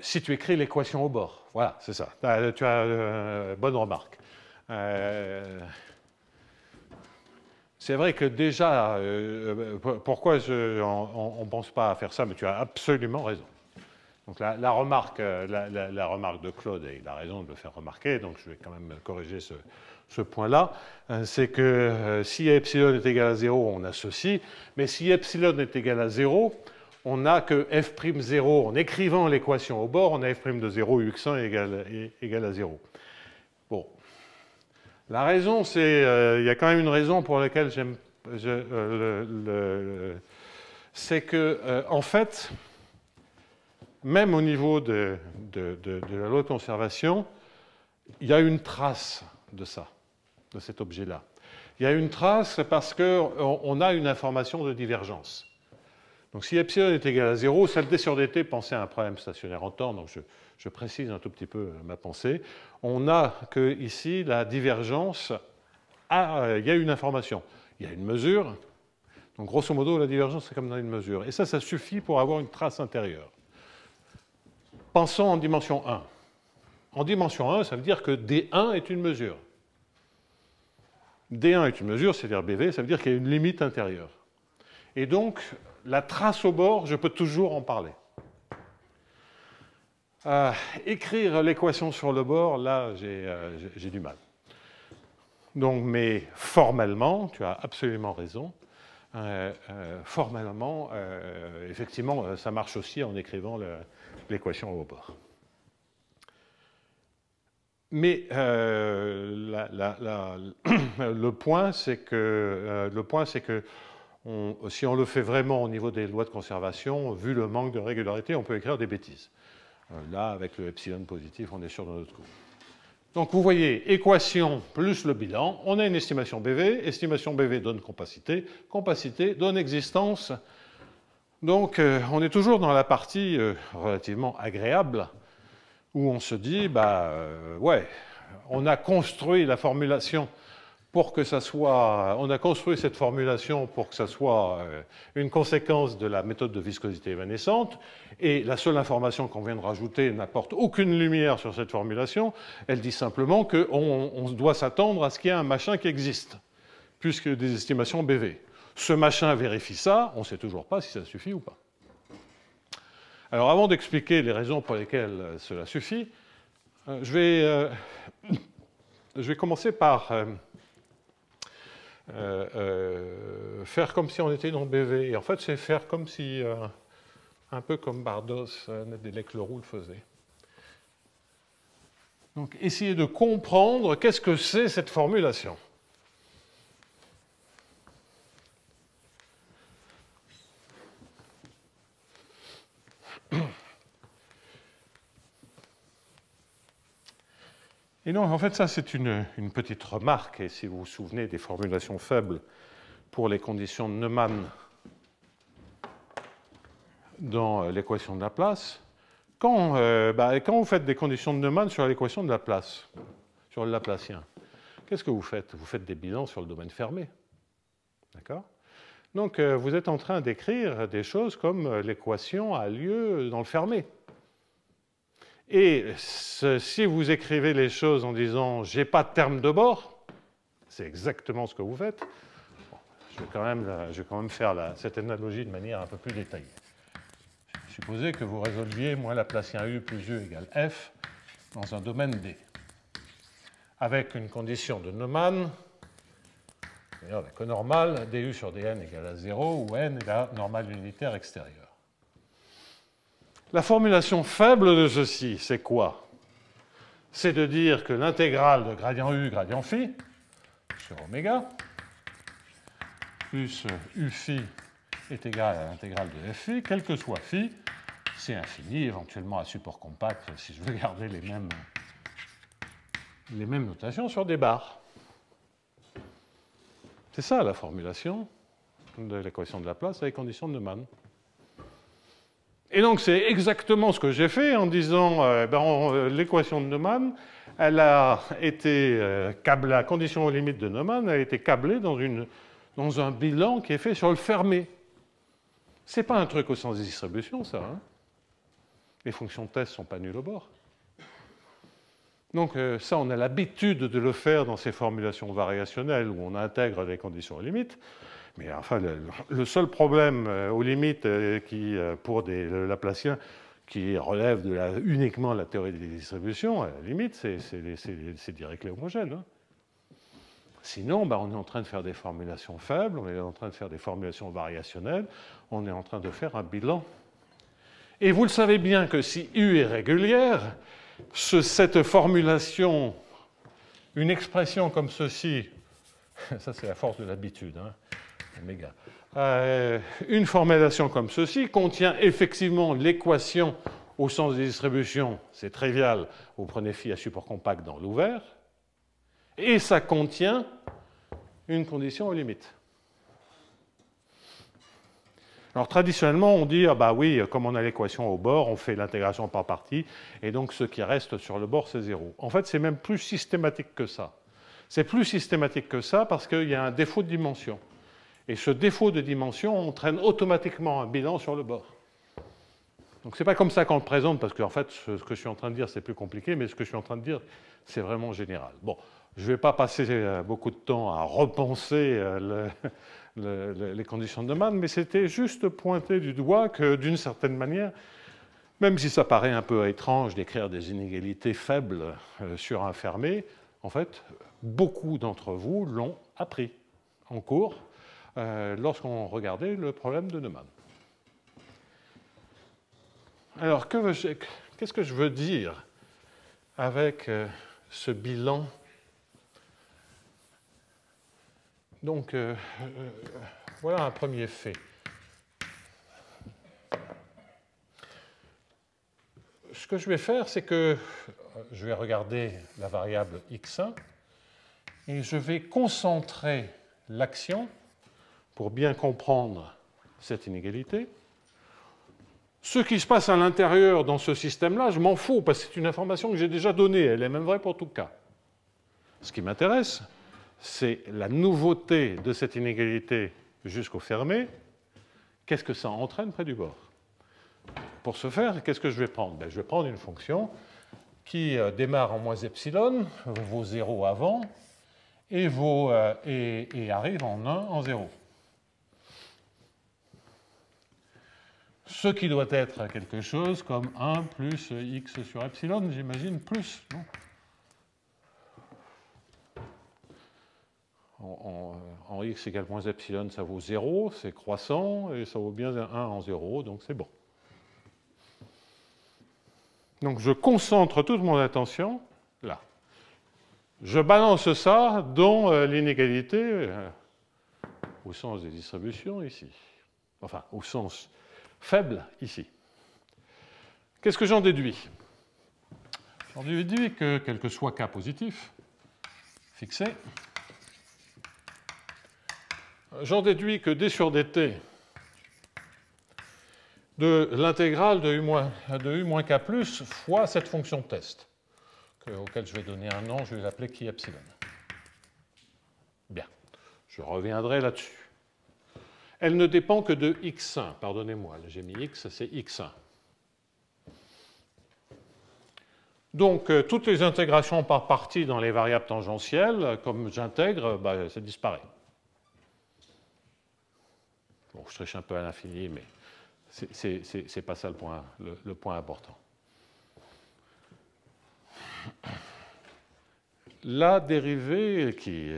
Si tu écris l'équation au bord. Voilà, c'est ça. Tu as bonne remarque. C'est vrai que déjà, pourquoi on ne pense pas à faire ça, mais tu as absolument raison. Donc la remarque de Claude, et il a raison de le faire remarquer, donc je vais quand même corriger ce point-là, c'est que si epsilon est égal à 0, on a ceci, mais si epsilon est égal à 0, on n'a que f'0, en écrivant l'équation au bord, on a f' de 0, ux1 égale à 0. Bon. La raison, c'est... il y a quand même une raison pour laquelle c'est que, en fait, même au niveau de la loi de conservation, il y a une trace de ça, de cet objet-là. Il y a une trace parce qu'on a une information de divergence. Donc si epsilon est égal à 0, celle d sur dt, pensez à un problème stationnaire en temps, donc je précise un tout petit peu ma pensée. On a que ici la divergence, il y a une information, il y a une mesure, donc grosso modo la divergence c'est comme dans une mesure. Et ça suffit pour avoir une trace intérieure. Pensons en dimension 1. En dimension 1, ça veut dire que D1 est une mesure. D1 est une mesure, c'est-à-dire BV, ça veut dire qu'il y a une limite intérieure. Et donc, la trace au bord, je peux toujours en parler. Écrire l'équation sur le bord, là, j'ai du mal. Donc, mais formellement, tu as absolument raison. Formellement, effectivement, ça marche aussi en écrivant l'équation au bord. Mais le point, c'est que si on le fait vraiment au niveau des lois de conservation, vu le manque de régularité, on peut écrire des bêtises. Là, avec le epsilon positif, on est sûr de notre coup. Donc vous voyez, équation plus le bilan, on a une estimation BV, estimation BV donne compacité, compacité donne existence. Donc on est toujours dans la partie relativement agréable, où on se dit, ouais, on a construit la formulation pour que ça soit, on a construit cette formulation pour que ça soit une conséquence de la méthode de viscosité évanescente, et la seule information qu'on vient de rajouter n'apporte aucune lumière sur cette formulation, elle dit simplement qu'on doit s'attendre à ce qu'il y ait un machin qui existe, puisque des estimations BV. Ce machin vérifie ça, on ne sait toujours pas si ça suffit ou pas. Alors avant d'expliquer les raisons pour lesquelles cela suffit, je vais commencer par faire comme si on était dans BV. Et en fait, c'est faire comme si, un peu comme Bardos, Nedelec-Leroux le faisait. Donc, essayer de comprendre qu'est-ce que c'est cette formulation. Et donc, en fait, ça, c'est une petite remarque. Et si vous vous souvenez des formulations faibles pour les conditions de Neumann dans l'équation de Laplace, quand vous faites des conditions de Neumann sur l'équation de Laplace, sur le Laplacien, qu'est-ce que vous faites? Vous faites des bilans sur le domaine fermé. D'accord? Donc, vous êtes en train d'écrire des choses comme l'équation a lieu dans le fermé. Et si vous écrivez les choses en disant « j'ai pas de terme de bord », c'est exactement ce que vous faites. Bon, je vais quand même faire cette analogie de manière un peu plus détaillée. Supposez que vous résolviez moins Laplacien U plus U égale F dans un domaine D, avec une condition de Neumann, c'est-à-dire la conormale, du sur dn égale à 0, où n est la normale unitaire extérieure. La formulation faible de ceci, c'est quoi? C'est de dire que l'intégrale de gradient U, gradient phi, sur oméga, plus U phi est égal à l'intégrale de f phi, quel que soit phi, c'est infini, éventuellement à support compact, si je veux garder les mêmes notations sur des barres. C'est ça la formulation de l'équation de Laplace avec condition de Neumann. Et donc, c'est exactement ce que j'ai fait en disant l'équation de Neumann, elle a été câblée, la condition aux limites de Neumann, elle a été câblée dans un bilan qui est fait sur le fermé. Ce n'est pas un truc au sens des distributions, ça. Hein. Les fonctions de test ne sont pas nulles au bord. Donc, ça, on a l'habitude de le faire dans ces formulations variationnelles où on intègre des conditions aux limites. Mais enfin, le seul problème aux limites pour des Laplaciens qui relève uniquement la théorie des distributions, à la limite, c'est Dirichlet homogène. Hein. Sinon, on est en train de faire des formulations faibles, on est en train de faire des formulations variationnelles, on est en train de faire un bilan. Et vous le savez bien que si U est régulière, cette formulation, une expression comme ceci, ça c'est la force de l'habitude, hein, oméga. Une formulation comme ceci contient effectivement l'équation au sens des distributions, c'est trivial, vous prenez phi à support compact dans l'ouvert, et ça contient une condition aux limites. Alors traditionnellement, on dit, ah bah oui, comme on a l'équation au bord, on fait l'intégration par partie, et donc ce qui reste sur le bord, c'est 0. En fait, c'est même plus systématique que ça. C'est plus systématique que ça parce qu'il y a un défaut de dimension. Et ce défaut de dimension entraîne automatiquement un bilan sur le bord. Donc c'est pas comme ça qu'on le présente, parce qu'en fait, ce que je suis en train de dire, c'est plus compliqué, mais ce que je suis en train de dire, c'est vraiment général. Bon, je ne vais pas passer beaucoup de temps à repenser les conditions de Neumann, mais c'était juste pointer du doigt que, d'une certaine manière, même si ça paraît un peu étrange d'écrire des inégalités faibles sur un fermé, en fait, beaucoup d'entre vous l'ont appris en cours lorsqu'on regardait le problème de Neumann. Alors, qu'est-ce que je veux dire avec ce bilan? Donc, voilà un premier fait. Ce que je vais faire, c'est que je vais regarder la variable x1 et je vais concentrer l'action pour bien comprendre cette inégalité. Ce qui se passe à l'intérieur dans ce système-là, je m'en fous, parce que c'est une information que j'ai déjà donnée, elle est même vraie pour tout cas. Ce qui m'intéresse, c'est la nouveauté de cette inégalité jusqu'au fermé. Qu'est-ce que ça entraîne près du bord? Pour ce faire, qu'est-ce que je vais prendre? Je vais prendre une fonction qui démarre en moins epsilon, vaut 0 avant, et arrive en 1 en 0. Ce qui doit être quelque chose comme 1 plus x sur epsilon, j'imagine, plus, non? En x égale moins epsilon, ça vaut 0, c'est croissant, et ça vaut bien 1 en 0, donc c'est bon. Donc je concentre toute mon attention là. Je balance ça dans l'inégalité au sens des distributions ici. Enfin, au sens faible ici. Qu'est-ce que j'en déduis? J'en déduis que, quel que soit k positif, fixé, j'en déduis que d sur dt de l'intégrale de u moins k plus fois cette fonction test, auquel je vais donner un nom, je vais l'appeler qui epsilon. Bien, je reviendrai là-dessus. Elle ne dépend que de x1, pardonnez-moi, j'ai mis x, c'est x1. Donc, toutes les intégrations par partie dans les variables tangentielles, comme j'intègre, ça disparaît. Bon, je triche un peu à l'infini, mais c'est pas ça le point important. La dérivée qui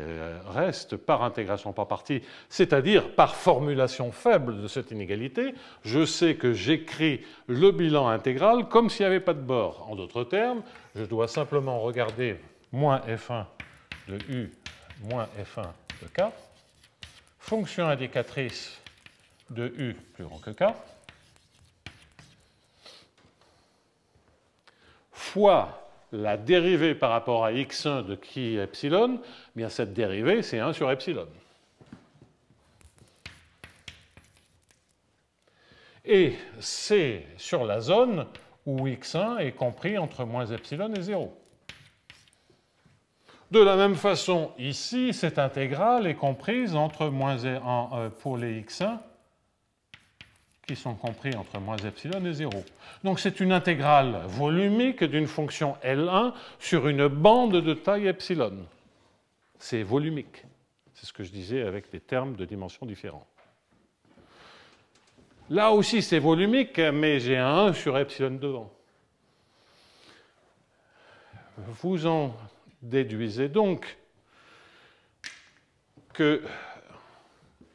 reste par intégration par partie, c'est-à-dire par formulation faible de cette inégalité, je sais que j'écris le bilan intégral comme s'il n'y avait pas de bord. En d'autres termes, je dois simplement regarder moins f1 de u moins f1 de k, fonction indicatrice de u plus grand que k, fois la dérivée par rapport à x1 de qui epsilon, bien cette dérivée, c'est 1 sur epsilon. Et c'est sur la zone où x1 est compris entre moins epsilon et 0. De la même façon, ici, cette intégrale est comprise entre pour les x1 qui sont compris entre moins epsilon et 0. Donc c'est une intégrale volumique d'une fonction L1 sur une bande de taille epsilon. C'est volumique. C'est ce que je disais avec des termes de dimensions différentes. Là aussi c'est volumique, mais j'ai un 1 sur epsilon devant. Vous en déduisez donc que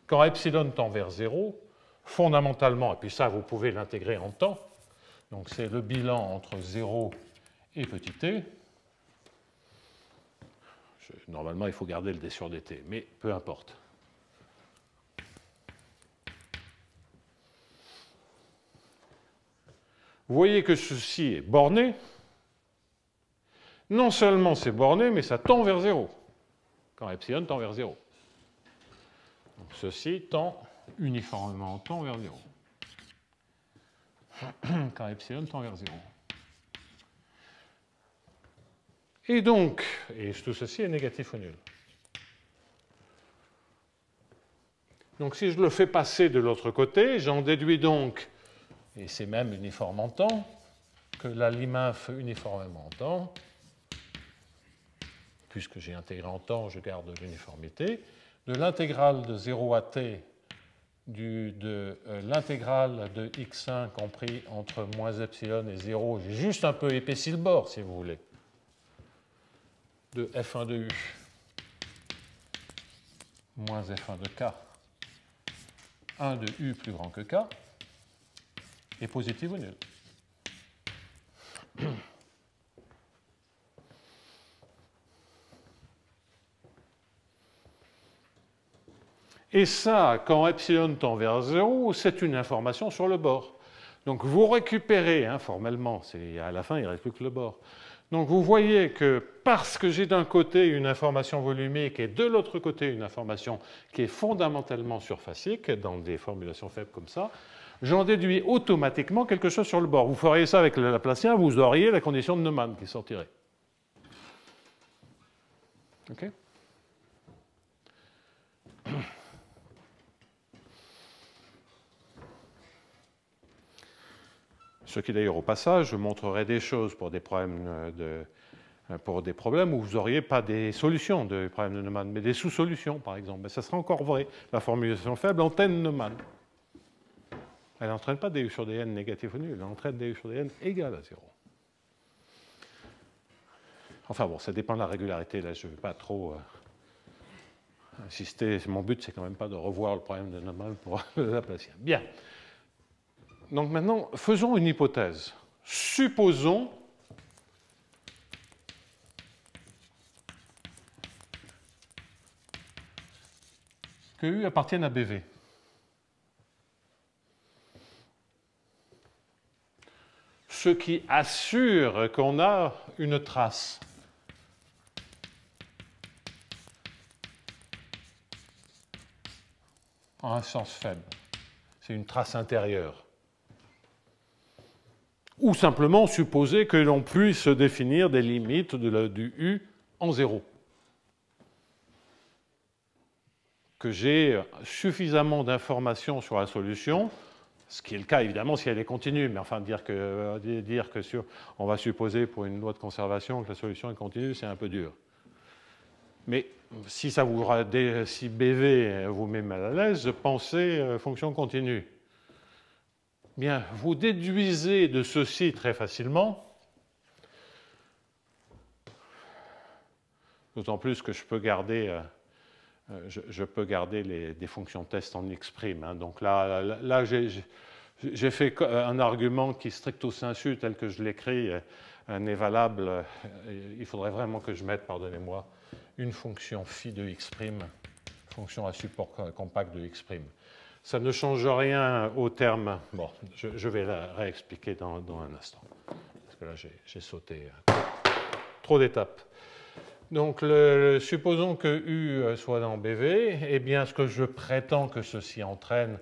quand epsilon tend vers 0, fondamentalement, et puis ça vous pouvez l'intégrer en temps, donc c'est le bilan entre 0 et petit t. Normalement il faut garder le d sur dt, mais peu importe. Vous voyez que ceci est borné. Non seulement c'est borné, mais ça tend vers 0, quand epsilon tend vers 0. Donc ceci tend uniformément tend vers 0. quand epsilon tend vers 0. Et donc, tout ceci est négatif ou nul. Donc si je le fais passer de l'autre côté, j'en déduis donc, et c'est même uniforme en temps, que la Lim-inf uniformément en temps, puisque j'ai intégré en temps, je garde l'uniformité, de l'intégrale de 0 à t de l'intégrale de x1 compris entre moins epsilon et 0, j'ai juste un peu épaissi le bord, si vous voulez, de f1 de u moins f1 de k, 1 de u plus grand que k, est positif ou nul. Et ça, quand epsilon tend vers 0, c'est une information sur le bord. Donc vous récupérez, formellement, à la fin il ne reste plus que le bord. Donc vous voyez que parce que j'ai d'un côté une information volumique et de l'autre côté une information qui est fondamentalement surfacique, dans des formulations faibles comme ça, j'en déduis automatiquement quelque chose sur le bord. Vous feriez ça avec le Laplacien, vous auriez la condition de Neumann qui sortirait. OK ? Ce qui d'ailleurs au passage, je montrerai des choses pour des problèmes, où vous n'auriez pas des solutions de problèmes de Neumann, mais des sous-solutions par exemple. Mais ça sera encore vrai. La formulation faible entraîne Neumann. Elle n'entraîne pas du sur dn négatif ou nul, elle entraîne du sur dn égal à 0. Enfin bon, ça dépend de la régularité, là je ne vais pas trop insister. Mon but, c'est quand même pas de revoir le problème de Neumann pour le Laplacien. Bien. Donc maintenant, faisons une hypothèse. Supposons que U appartienne à BV. Ce qui assure qu'on a une trace. En un sens faible. C'est une trace intérieure. Ou simplement supposer que l'on puisse définir des limites du U en 0. Que j'ai suffisamment d'informations sur la solution, ce qui est le cas évidemment si elle est continue, mais enfin dire que on va supposer pour une loi de conservation que la solution est continue, c'est un peu dur. Mais si BV vous met mal à l'aise, pensez fonction continue. Bien, vous déduisez de ceci très facilement, d'autant plus que je peux garder des fonctions test en x'. Donc là j'ai fait un argument qui, stricto sensu, tel que je l'écris, n'est valable. Il faudrait vraiment que je mette, pardonnez-moi, une fonction phi de x', fonction à support compact de x'. Ça ne change rien au terme. Bon, je vais la réexpliquer dans un instant. Parce que là, j'ai sauté trop d'étapes. Donc, supposons que U soit dans BV. Eh bien, ce que je prétends que ceci entraîne,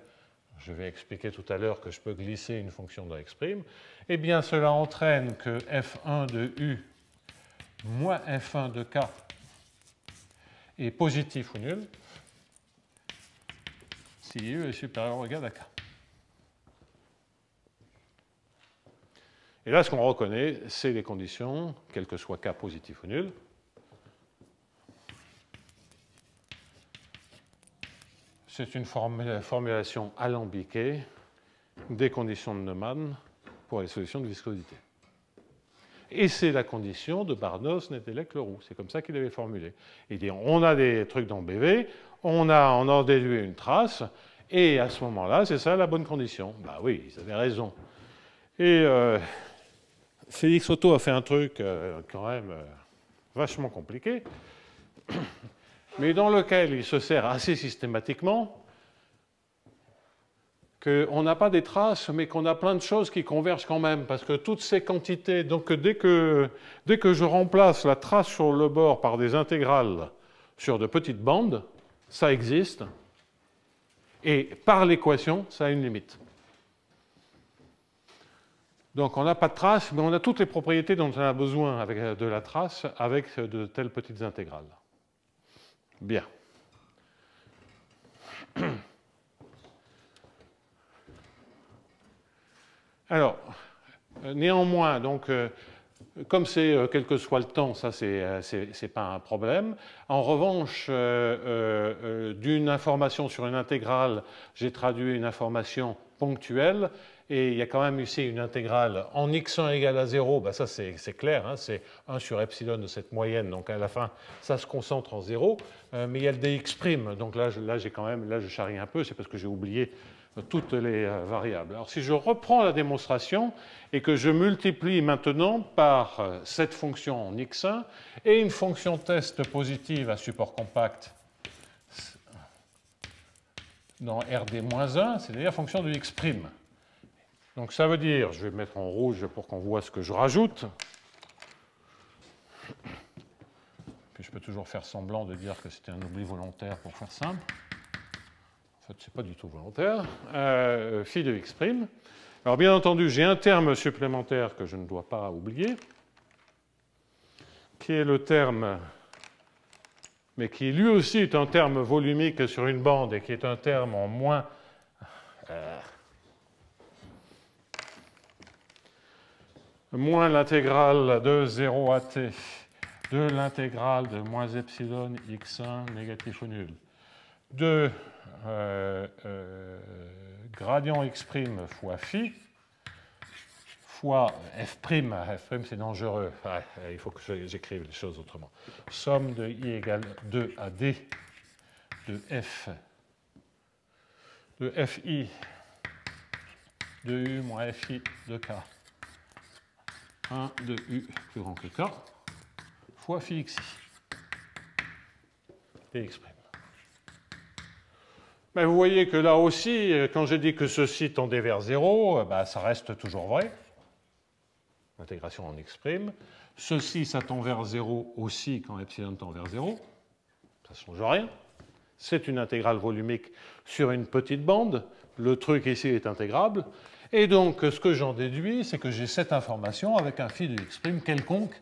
je vais expliquer tout à l'heure que je peux glisser une fonction dans x'. Eh bien, cela entraîne que f1 de U moins f1 de K est positif ou nul si U est supérieur ou égal à K. Et là, ce qu'on reconnaît, c'est les conditions, quel que soit K positif ou nul. C'est une formulation alambiquée des conditions de Neumann pour les solutions de viscosité. Et c'est la condition de Barnos, Nedelec, Leroux. C'est comme ça qu'il avait formulé. Il dit, on a des trucs dans BV, on en déduit une trace, et à ce moment-là, c'est ça la bonne condition. Ben oui, ils avaient raison. Et Félix Otto a fait un truc quand même vachement compliqué, mais dans lequel il se sert assez systématiquement qu'on n'a pas des traces, mais qu'on a plein de choses qui convergent quand même, parce que toutes ces quantités, donc dès que je remplace la trace sur le bord par des intégrales sur de petites bandes, ça existe, et par l'équation, ça a une limite. Donc on n'a pas de trace, mais on a toutes les propriétés dont on a besoin avec de la trace avec de telles petites intégrales. Bien. Alors, néanmoins, donc, comme c'est quel que soit le temps, ça c'est pas un problème. En revanche, d'une information sur une intégrale, j'ai traduit une information ponctuelle, et il y a quand même ici une intégrale en x1 égale à 0, ben ça c'est clair, hein, c'est 1 sur epsilon de cette moyenne, donc à la fin ça se concentre en 0, mais il y a le dx', donc là je charrie un peu, c'est parce que j'ai oublié toutes les variables. Alors si je reprends la démonstration et que je multiplie maintenant par cette fonction en x1 et une fonction test positive à support compact dans RD-1, c'est-à-dire la fonction de x'. Donc ça veut dire, je vais mettre en rouge pour qu'on voit ce que je rajoute. Puis je peux toujours faire semblant de dire que c'était un oubli volontaire pour faire simple. En fait, ce n'est pas du tout volontaire. Phi de x'. Alors bien entendu, j'ai un terme supplémentaire que je ne dois pas oublier, qui est le terme, mais qui lui aussi est un terme volumique sur une bande et qui est un terme en moins... moins l'intégrale de 0 à t de l'intégrale de moins epsilon x1 négatif ou nul de gradient x' fois phi fois f', c'est dangereux, il faut que j'écrive les choses autrement. Somme de i égale 2 à d de fi de u moins fi de k 1 de u plus grand que k fois phi xi dx'. Mais vous voyez que là aussi, quand j'ai dit que ceci tendait vers 0, ben, ça reste toujours vrai. Intégration en x'. Ceci, ça tend vers 0 aussi quand epsilon tend vers 0. Ça ne change rien. C'est une intégrale volumique sur une petite bande. Le truc ici est intégrable. Et donc, ce que j'en déduis, c'est que j'ai cette information avec un phi de x' quelconque.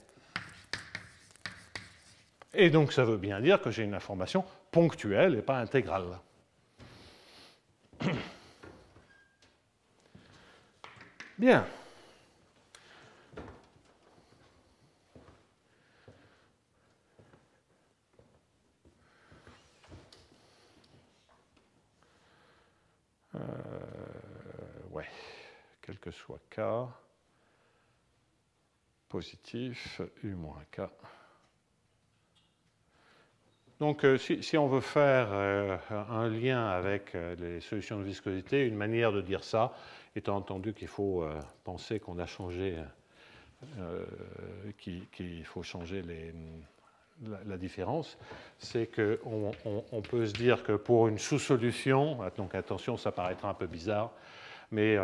Et donc, ça veut bien dire que j'ai une information ponctuelle et pas intégrale. Bien. Ouais. Quel que soit k, positif, u moins k. Donc, si on veut faire un lien avec les solutions de viscosité, une manière de dire ça, étant entendu qu'il faut penser qu'on a changé, qu'il faut changer la différence, c'est qu'on peut se dire que pour une sous-solution, donc attention, ça paraîtra un peu bizarre, mais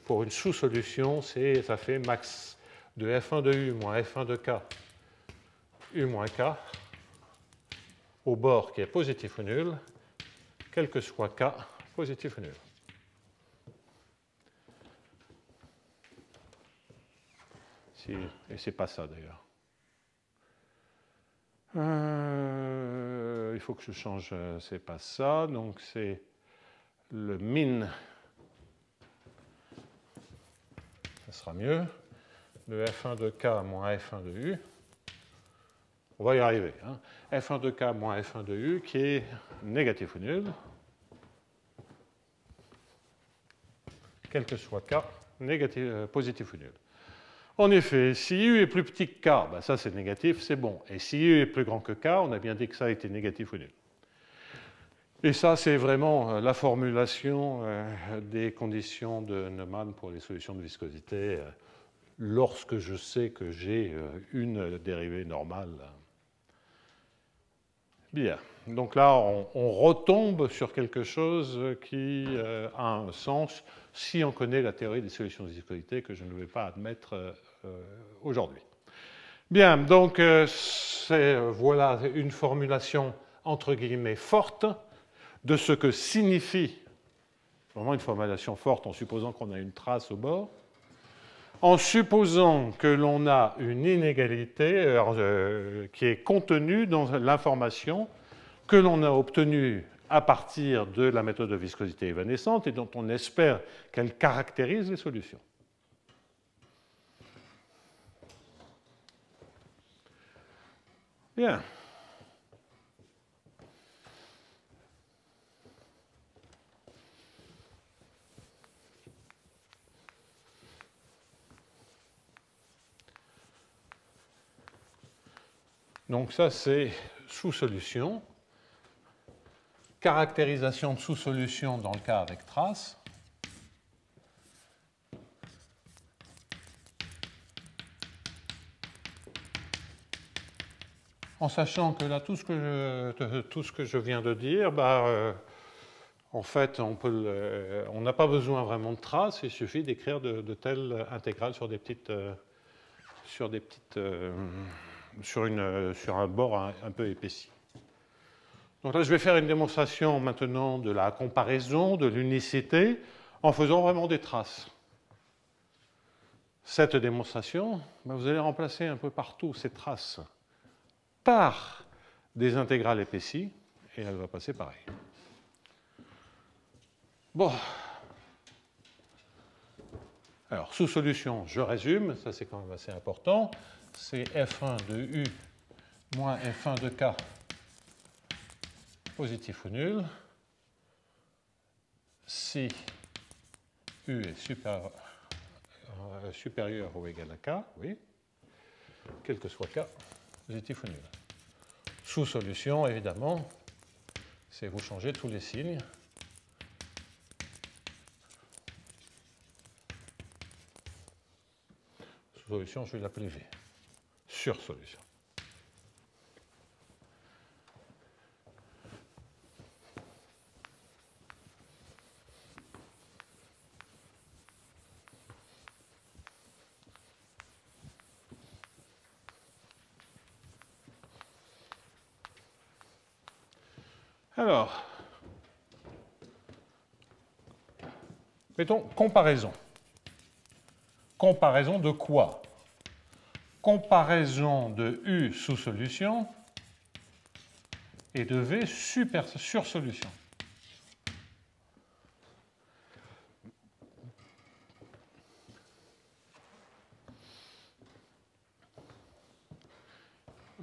pour une sous-solution, ça fait max de f1 de u moins f1 de k, u moins k, au bord qui est positif ou nul, quel que soit k, positif ou nul. Et c'est pas ça d'ailleurs. Il faut que je change, c'est pas ça, donc c'est le min, ça sera mieux, de f1 de k moins f1 de u. On va y arriver. Hein. f1 de k moins f1 de u qui est négatif ou nul, quel que soit k, positif ou nul. En effet, si u est plus petit que k, ben ça c'est négatif, c'est bon. Et si u est plus grand que k, on a bien dit que ça était négatif ou nul. Et ça, c'est vraiment la formulation des conditions de Neumann pour les solutions de viscosité lorsque je sais que j'ai une dérivée normale. Bien. Donc là, on retombe sur quelque chose qui a un sens si on connaît la théorie des solutions de viscosité que je ne vais pas admettre aujourd'hui. Bien, donc voilà une formulation entre guillemets forte de ce que signifie, vraiment une formulation forte en supposant qu'on a une trace au bord, en supposant que l'on a une inégalité qui est contenue dans l'information que l'on a obtenue à partir de la méthode de viscosité évanescente et dont on espère qu'elle caractérise les solutions. Bien. Donc ça, c'est sous-solution. Caractérisation de sous-solution dans le cas avec trace. En sachant que là, tout ce que je viens de dire, en fait, on n'a pas besoin vraiment de traces, il suffit d'écrire de telles intégrales sur sur un bord un peu épaissi. Donc là, je vais faire une démonstration maintenant de la comparaison, de l'unicité, en faisant vraiment des traces. Cette démonstration, vous allez remplacer un peu partout ces traces par des intégrales épaissies, et elle va passer pareil. Bon. Alors, sous-solution, je résume, ça c'est quand même assez important. C'est F1 de U moins F1 de K positif ou nul si U est supérieur ou égal à K, oui, quel que soit K, positif ou nul. Sous-solution, évidemment, c'est vous changez tous les signes. Sous-solution, je vais l'appeler V. Sur-solution. Alors, mettons comparaison. Comparaison de quoi? Comparaison de U sous solution et de V sur solution.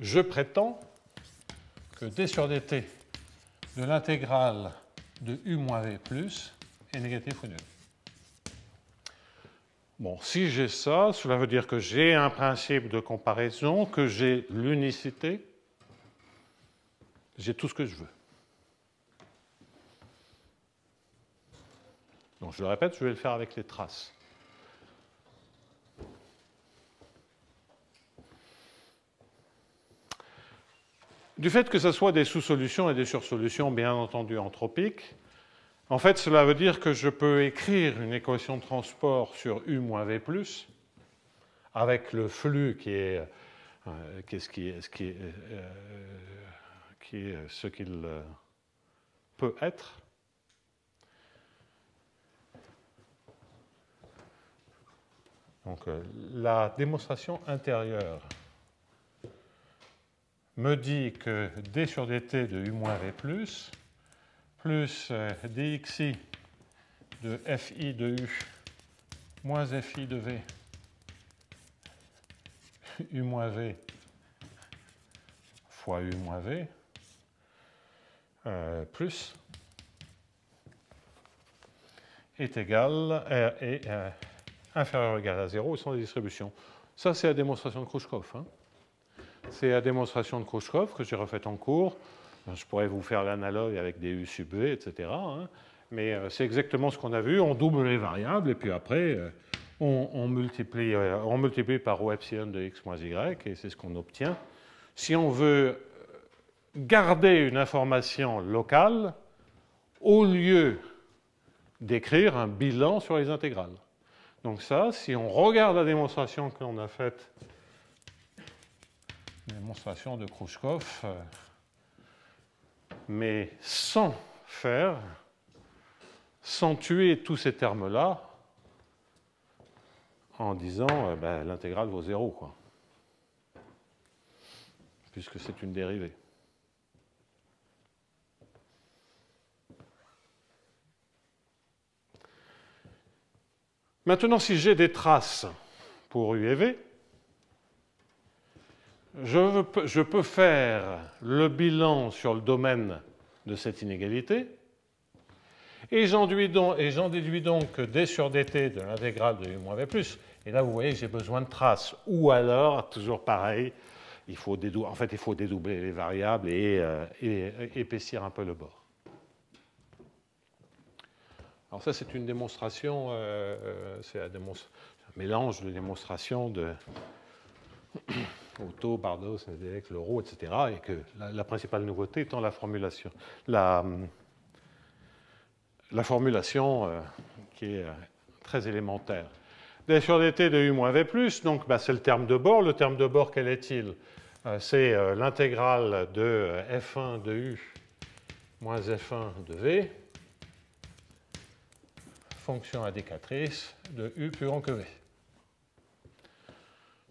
Je prétends que d sur dt de l'intégrale de U moins V plus est négatif ou nul. Bon, si j'ai ça, cela veut dire que j'ai un principe de comparaison, que j'ai l'unicité, j'ai tout ce que je veux. Donc je le répète, je vais le faire avec les traces. Du fait que ce soit des sous-solutions et des sur-solutions, bien entendu anthropiques, en fait, cela veut dire que je peux écrire une équation de transport sur U moins V+, avec le flux qui est ce qu'il peut être. Donc, la démonstration intérieure me dit que d sur dt de U moins V+, plus dxi de fi de U moins fi de V U moins V fois U moins V plus est égal inférieur ou égal à 0 sans distribution. Ça, c'est la démonstration de Krouchkov. Hein. C'est la démonstration de Krouchkov que j'ai refaite en cours. Je pourrais vous faire l'analogue avec des U sub V, etc. Hein. Mais c'est exactement ce qu'on a vu. On double les variables et puis après, on multiplie par ρ epsilon de x moins y et c'est ce qu'on obtient. Si on veut garder une information locale au lieu d'écrire un bilan sur les intégrales. Donc ça, si on regarde la démonstration que l'on a faite, démonstration de Krouchkov, mais sans tuer tous ces termes-là, en disant l'intégrale vaut 0, quoi, puisque c'est une dérivée. Maintenant, si j'ai des traces pour U et V, je peux faire le bilan sur le domaine de cette inégalité, et j'en déduis donc que d sur dt de l'intégrale de U moins V+. Et là, vous voyez que j'ai besoin de traces. Ou alors, toujours pareil, il faut dédoubler les variables et épaissir un peu le bord. Alors ça, c'est une démonstration, c'est un mélange de démonstrations de Otto, Bardos, Nedelec, Leroux, etc. Et que la principale nouveauté étant la formulation. La formulation qui est très élémentaire. D sur dt de U moins V+, donc c'est le terme de bord. Le terme de bord, quel est-il? C'est l'intégrale de f1 de U moins f1 de V, fonction indicatrice de U plus grand que V.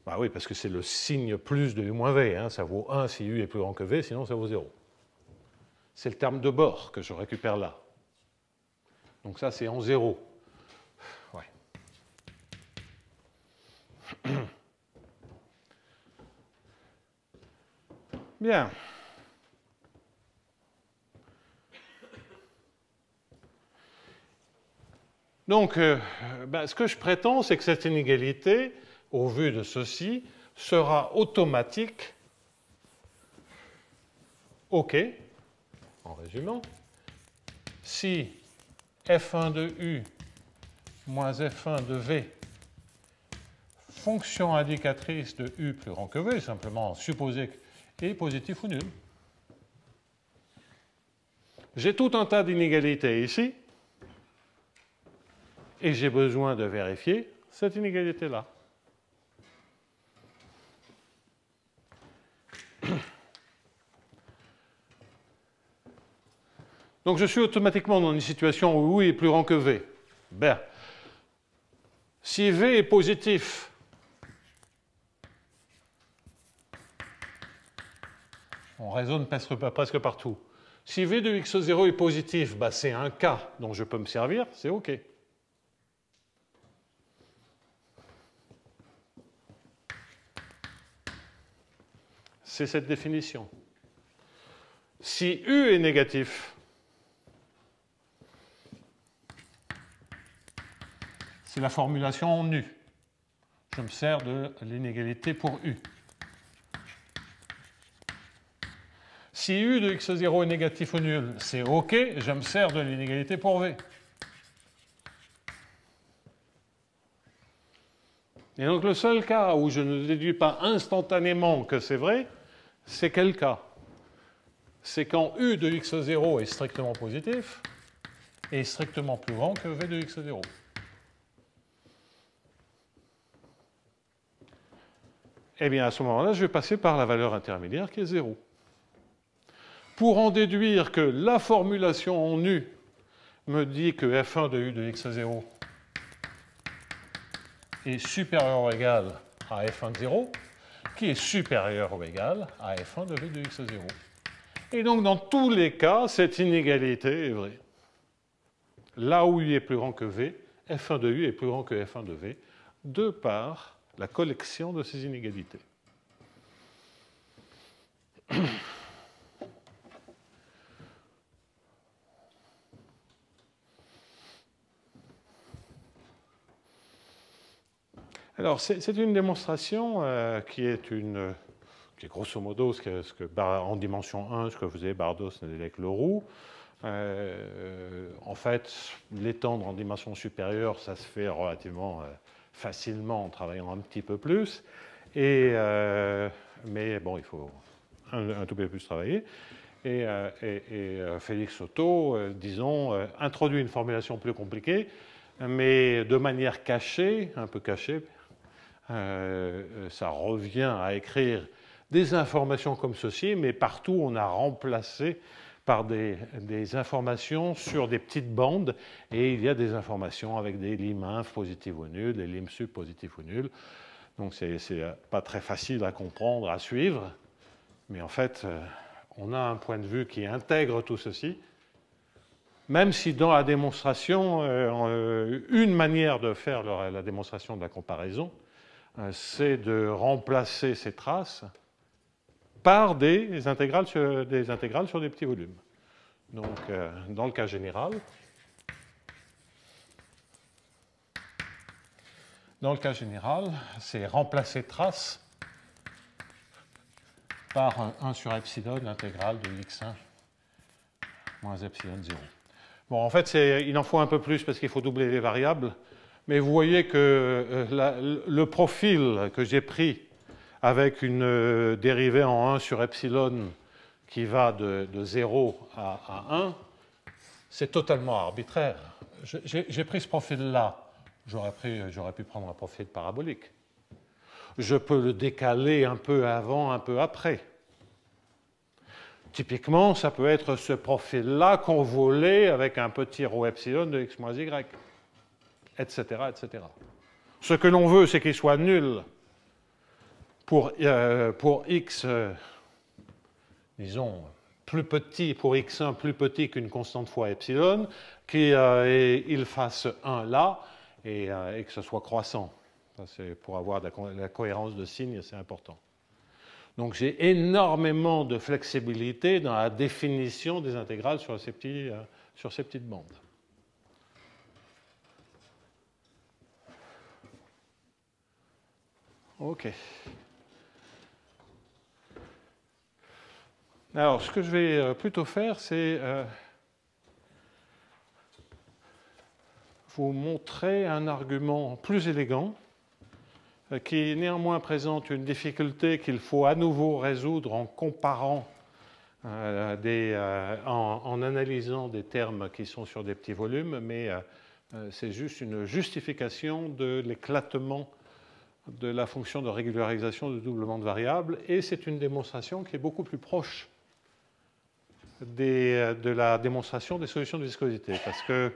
Bah oui, parce que c'est le signe plus de U moins V. Hein, ça vaut 1 si U est plus grand que V, sinon ça vaut 0. C'est le terme de bord que je récupère là. Donc ça, c'est en 0. Ouais. Bien. Donc, ce que je prétends, c'est que cette inégalité, au vu de ceci, sera automatique, OK, en résumant, si f1 de U moins f1 de V, fonction indicatrice de U plus grand que V, simplement supposer est positif ou nul. J'ai tout un tas d'inégalités ici, et j'ai besoin de vérifier cette inégalité-là. Donc je suis automatiquement dans une situation où U est plus grand que V. Ben, si V est positif, on raisonne presque partout. Si V de x0 est positif, ben c'est un cas dont je peux me servir, c'est OK. C'est cette définition. Si U est négatif, c'est la formulation en U. Je me sers de l'inégalité pour U. Si U de x0 est négatif ou nul, c'est OK, je me sers de l'inégalité pour V. Et donc le seul cas où je ne déduis pas instantanément que c'est vrai, c'est quel cas? C'est quand U de x0 est strictement positif et strictement plus grand que V de x0. Eh bien, à ce moment-là, je vais passer par la valeur intermédiaire qui est 0. Pour en déduire que la formulation en U me dit que f1 de U de x0 est supérieur ou égal à f1 de 0, qui est supérieur ou égal à f1 de V de x0. Et donc, dans tous les cas, cette inégalité est vraie. Là où U est plus grand que V, f1 de U est plus grand que f1 de V, de par la collection de ces inégalités. Alors, c'est une démonstration qui est grosso modo en dimension 1, ce que faisait Bardos, Nedelec, Leroux. En fait, l'étendre en dimension supérieure, ça se fait relativement facilement en travaillant un petit peu plus. Mais bon, il faut un tout peu plus travailler. Et Félix Otto, disons, introduit une formulation plus compliquée, mais de manière cachée, un peu cachée. Ça revient à écrire des informations comme ceci, mais partout on a remplacé par des informations sur des petites bandes, et il y a des informations avec des limes inf positives ou nulles, des limes sub positives ou nulles. Donc c'est pas très facile à comprendre, à suivre, mais en fait, on a un point de vue qui intègre tout ceci, même si dans la démonstration, une manière de faire la démonstration de la comparaison, c'est de remplacer ces traces par des intégrales sur des petits volumes. Donc, dans le cas général, c'est remplacer trace par 1 sur epsilon, l'intégrale de x1 moins epsilon 0. Bon, en fait, il en faut un peu plus parce qu'il faut doubler les variables, mais vous voyez que le profil que j'ai pris avec une dérivée en 1 sur epsilon qui va de 0 à 1, c'est totalement arbitraire. J'ai pris ce profil-là. J'aurais pu prendre un profil parabolique. Je peux le décaler un peu avant, un peu après. Typiquement, ça peut être ce profil-là convolé avec un petit ρ epsilon de x moins y, etc., etc. Ce que l'on veut, c'est qu'il soit nul pour x, disons, plus petit, pour x1 plus petit qu'une constante fois epsilon, qu'il fasse 1 là, et que ce soit croissant. C'est pour avoir la cohérence de signes, c'est important. Donc j'ai énormément de flexibilité dans la définition des intégrales sur ces petites bandes. OK. Alors, ce que je vais plutôt faire, c'est vous montrer un argument plus élégant qui néanmoins présente une difficulté qu'il faut à nouveau résoudre en comparant, en analysant des termes qui sont sur des petits volumes, mais c'est juste une justification de l'éclatement de la fonction de régularisation de doublement de variables, et c'est une démonstration qui est beaucoup plus proche de la démonstration des solutions de viscosité, parce que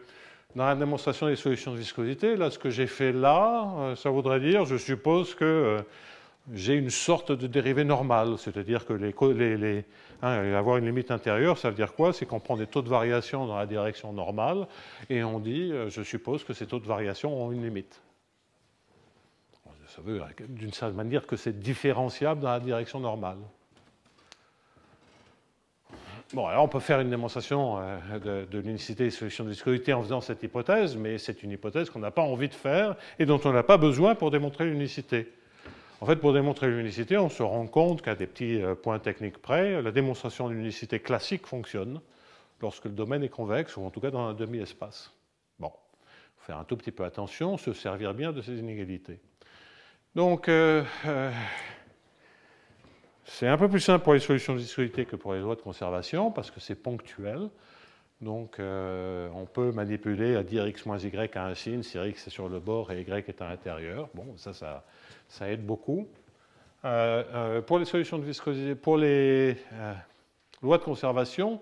dans la démonstration des solutions de viscosité, là, ce que j'ai fait là, ça voudrait dire, je suppose que j'ai une sorte de dérivée normale, c'est-à-dire que avoir une limite intérieure, ça veut dire quoi? C'est qu'on prend des taux de variation dans la direction normale et on dit, je suppose que ces taux de variation ont une limite. Ça veut d'une certaine manière que c'est différenciable dans la direction normale. Bon, alors on peut faire une démonstration de l'unicité des solutions de viscosité en faisant cette hypothèse, mais c'est une hypothèse qu'on n'a pas envie de faire et dont on n'a pas besoin pour démontrer l'unicité. En fait, pour démontrer l'unicité, on se rend compte qu'à des petits points techniques près, la démonstration de l'unicité classique fonctionne lorsque le domaine est convexe, ou en tout cas dans un demi-espace. Bon, il faut faire un tout petit peu attention, se servir bien de ces inégalités. Donc, c'est un peu plus simple pour les solutions de viscosité que pour les lois de conservation, parce que c'est ponctuel. Donc, on peut manipuler à dire x moins y à un signe si x est sur le bord et y est à l'intérieur. Bon, ça aide beaucoup. Pour les solutions de viscosité, pour les lois de conservation,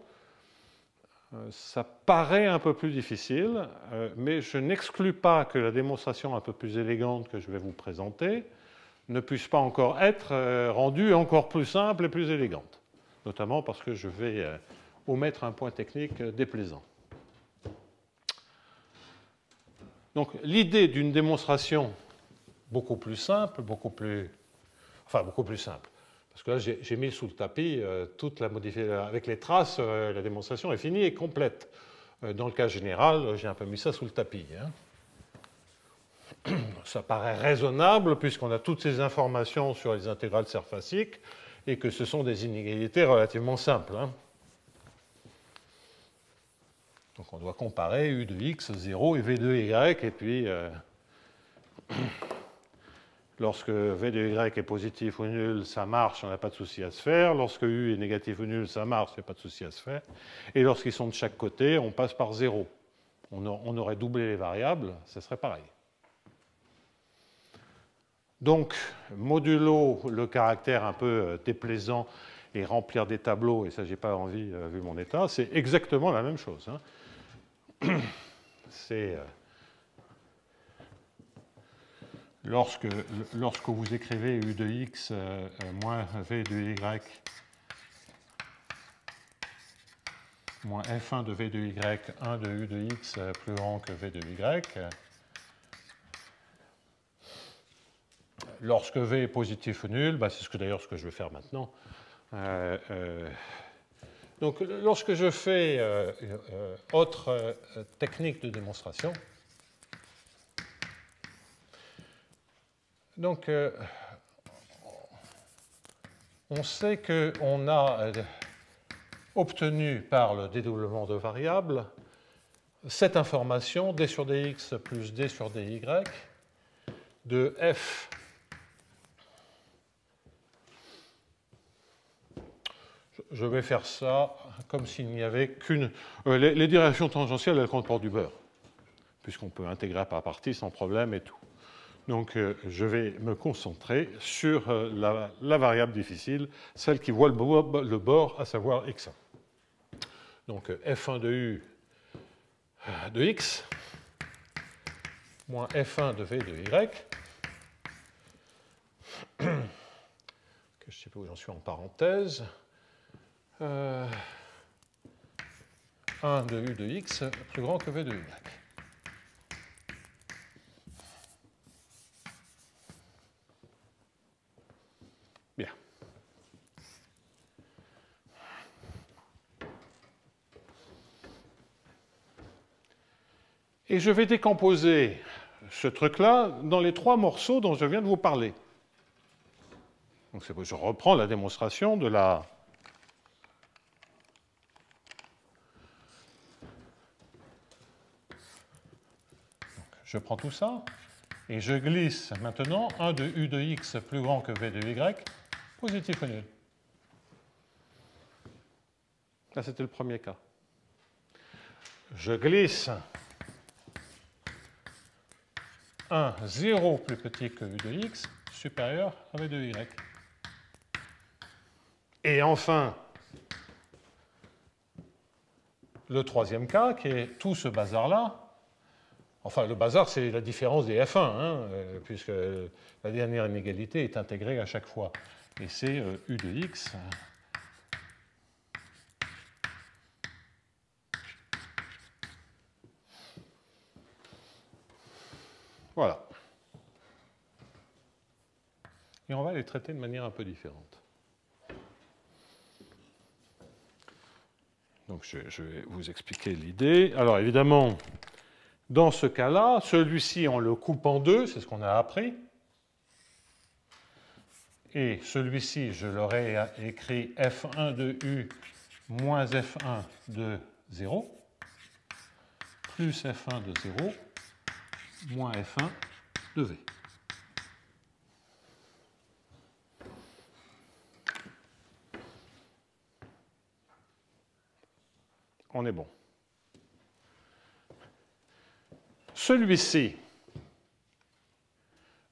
ça paraît un peu plus difficile, mais je n'exclus pas que la démonstration un peu plus élégante que je vais vous présenter ne puisse pas encore être rendue encore plus simple et plus élégante, notamment parce que je vais omettre un point technique déplaisant. Donc l'idée d'une démonstration beaucoup plus simple, beaucoup plus simple, parce que là j'ai mis sous le tapis toute la modification, avec les traces, la démonstration est finie et complète. Dans le cas général, j'ai un peu mis ça sous le tapis. Hein. Ça paraît raisonnable puisqu'on a toutes ces informations sur les intégrales surfaciques et que ce sont des inégalités relativement simples. Hein. Donc on doit comparer u de x, 0 et v de y, et puis lorsque v de y est positif ou nul, ça marche, on n'a pas de souci à se faire. Lorsque u est négatif ou nul, ça marche, il n'y a pas de souci à se faire. Et lorsqu'ils sont de chaque côté, on passe par 0. On aurait doublé les variables, ce serait pareil. Donc, modulo le caractère un peu déplaisant et remplir des tableaux, et ça, j'ai pas envie, vu mon état, c'est exactement la même chose. Hein. C'est lorsque vous écrivez u de x moins v de y moins f1 de v de y, 1 de u de x plus grand que v de y, lorsque v est positif ou nul, bah, c'est d'ailleurs ce que je vais faire maintenant. Donc, lorsque je fais autre technique de démonstration, donc on sait qu'on a obtenu par le dédoublement de variables cette information d sur dx plus d sur dy de f je vais faire ça comme s'il n'y avait qu'une... les directions tangentielles, elles comptent pour du beurre, puisqu'on peut intégrer par partie sans problème et tout. Donc, je vais me concentrer sur la variable difficile, celle qui voit le bord, à savoir x1. Donc, f1 de u de x moins f1 de v de y, que je ne sais pas où j'en suis en parenthèse, 1 de u de x plus grand que v de y. Bien. Et je vais décomposer ce truc-là dans les 3 morceaux dont je viens de vous parler. Donc, je reprends la démonstration de la... Je prends tout ça et je glisse maintenant 1 de u de x plus grand que v de y, positif ou nul. Là, c'était le premier cas. Je glisse 1, 0 plus petit que u de x, supérieur à v de y. Et enfin, le troisième cas, qui est tout ce bazar-là. Enfin, le bazar, c'est la différence des F1, hein, puisque la dernière inégalité est intégrée à chaque fois. Et c'est U de X. Voilà. Et on va les traiter de manière un peu différente. Donc, je vais vous expliquer l'idée. Alors, évidemment... Dans ce cas-là, celui-ci, on le coupe en deux, c'est ce qu'on a appris. Et celui-ci, je l'aurais écrit f1 de u moins f1 de 0, plus f1 de 0, moins f1 de v. On est bon. Celui-ci,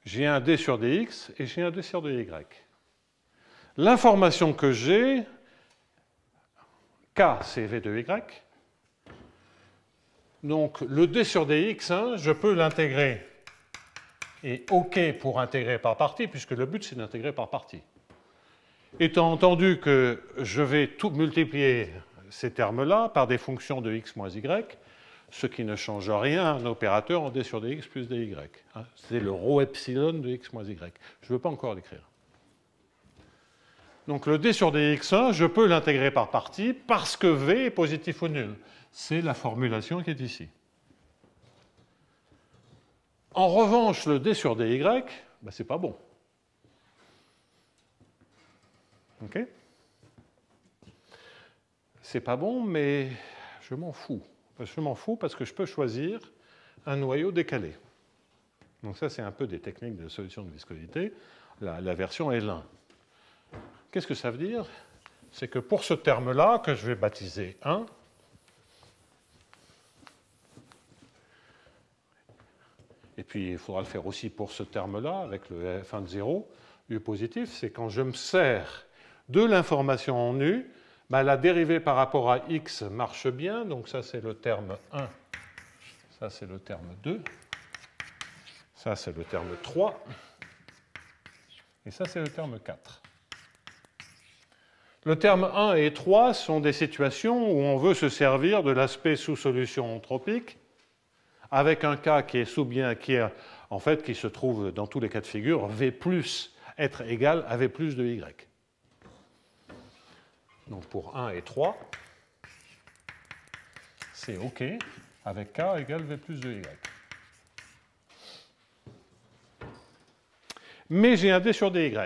j'ai un d sur dx et j'ai un d sur dy. L'information que j'ai, k, c'est v de y. Donc, le d sur dx, hein, je peux l'intégrer. Et OK pour intégrer par partie, puisque le but, c'est d'intégrer par partie. Étant entendu que je vais tout multiplier ces termes-là par des fonctions de x moins y, ce qui ne change rien à un opérateur en d sur dx plus dy. C'est le ρ epsilon de x moins y. Je ne veux pas encore l'écrire. Donc le d sur dx1, je peux l'intégrer par partie parce que v est positif ou nul. C'est la formulation qui est ici. En revanche, le d sur dy, ben, c'est pas bon. OK ? C'est pas bon, mais je m'en fous. Je m'en fous parce que je peux choisir un noyau décalé. Donc ça, c'est un peu des techniques de solution de viscosité. La version est l'un. Qu'est-ce que ça veut dire? C'est que pour ce terme-là, que je vais baptiser 1, et puis il faudra le faire aussi pour ce terme-là, avec le f1 de 0, u positif, c'est quand je me sers de l'information en U, ben, la dérivée par rapport à x marche bien, donc ça c'est le terme 1, ça c'est le terme 2, ça c'est le terme 3, et ça c'est le terme 4. Le terme 1 et 3 sont des situations où on veut se servir de l'aspect sous-solution entropique, avec un cas qui est sous-bien, qui se trouve dans tous les cas de figure, V plus être égal à V plus de Y. Donc pour 1 et 3, c'est OK, avec K égale V plus de Y. Mais j'ai un D sur DY.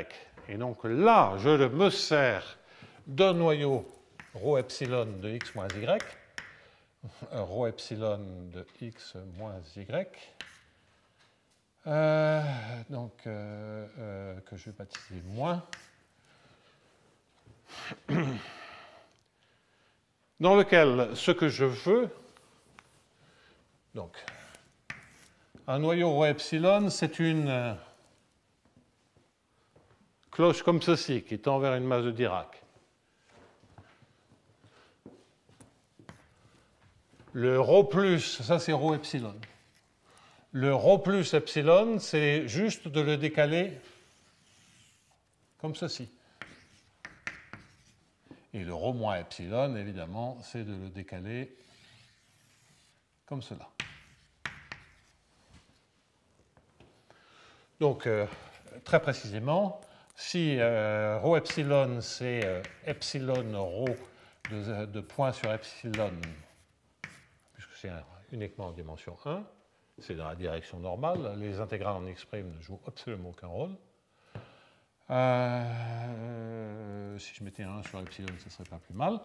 Et donc là, je me sers d'un noyau ρ epsilon de x moins y, ρ epsilon de x moins y, que je vais baptiser moins, dans lequel ce que je veux, donc un noyau ρ epsilon, c'est une cloche comme ceci qui tend vers une masse de Dirac. Le ρ plus, ça c'est ρ epsilon. Le ρ plus epsilon, c'est juste de le décaler comme ceci. Et le ρ moins epsilon, évidemment, c'est de le décaler comme cela. Donc, très précisément, si ρ epsilon, c'est epsilon ρ de point sur epsilon, puisque c'est uniquement en dimension 1, c'est dans la direction normale, les intégrales en x' ne jouent absolument aucun rôle. Si je mettais un 1 sur epsilon, ce ne serait pas plus mal.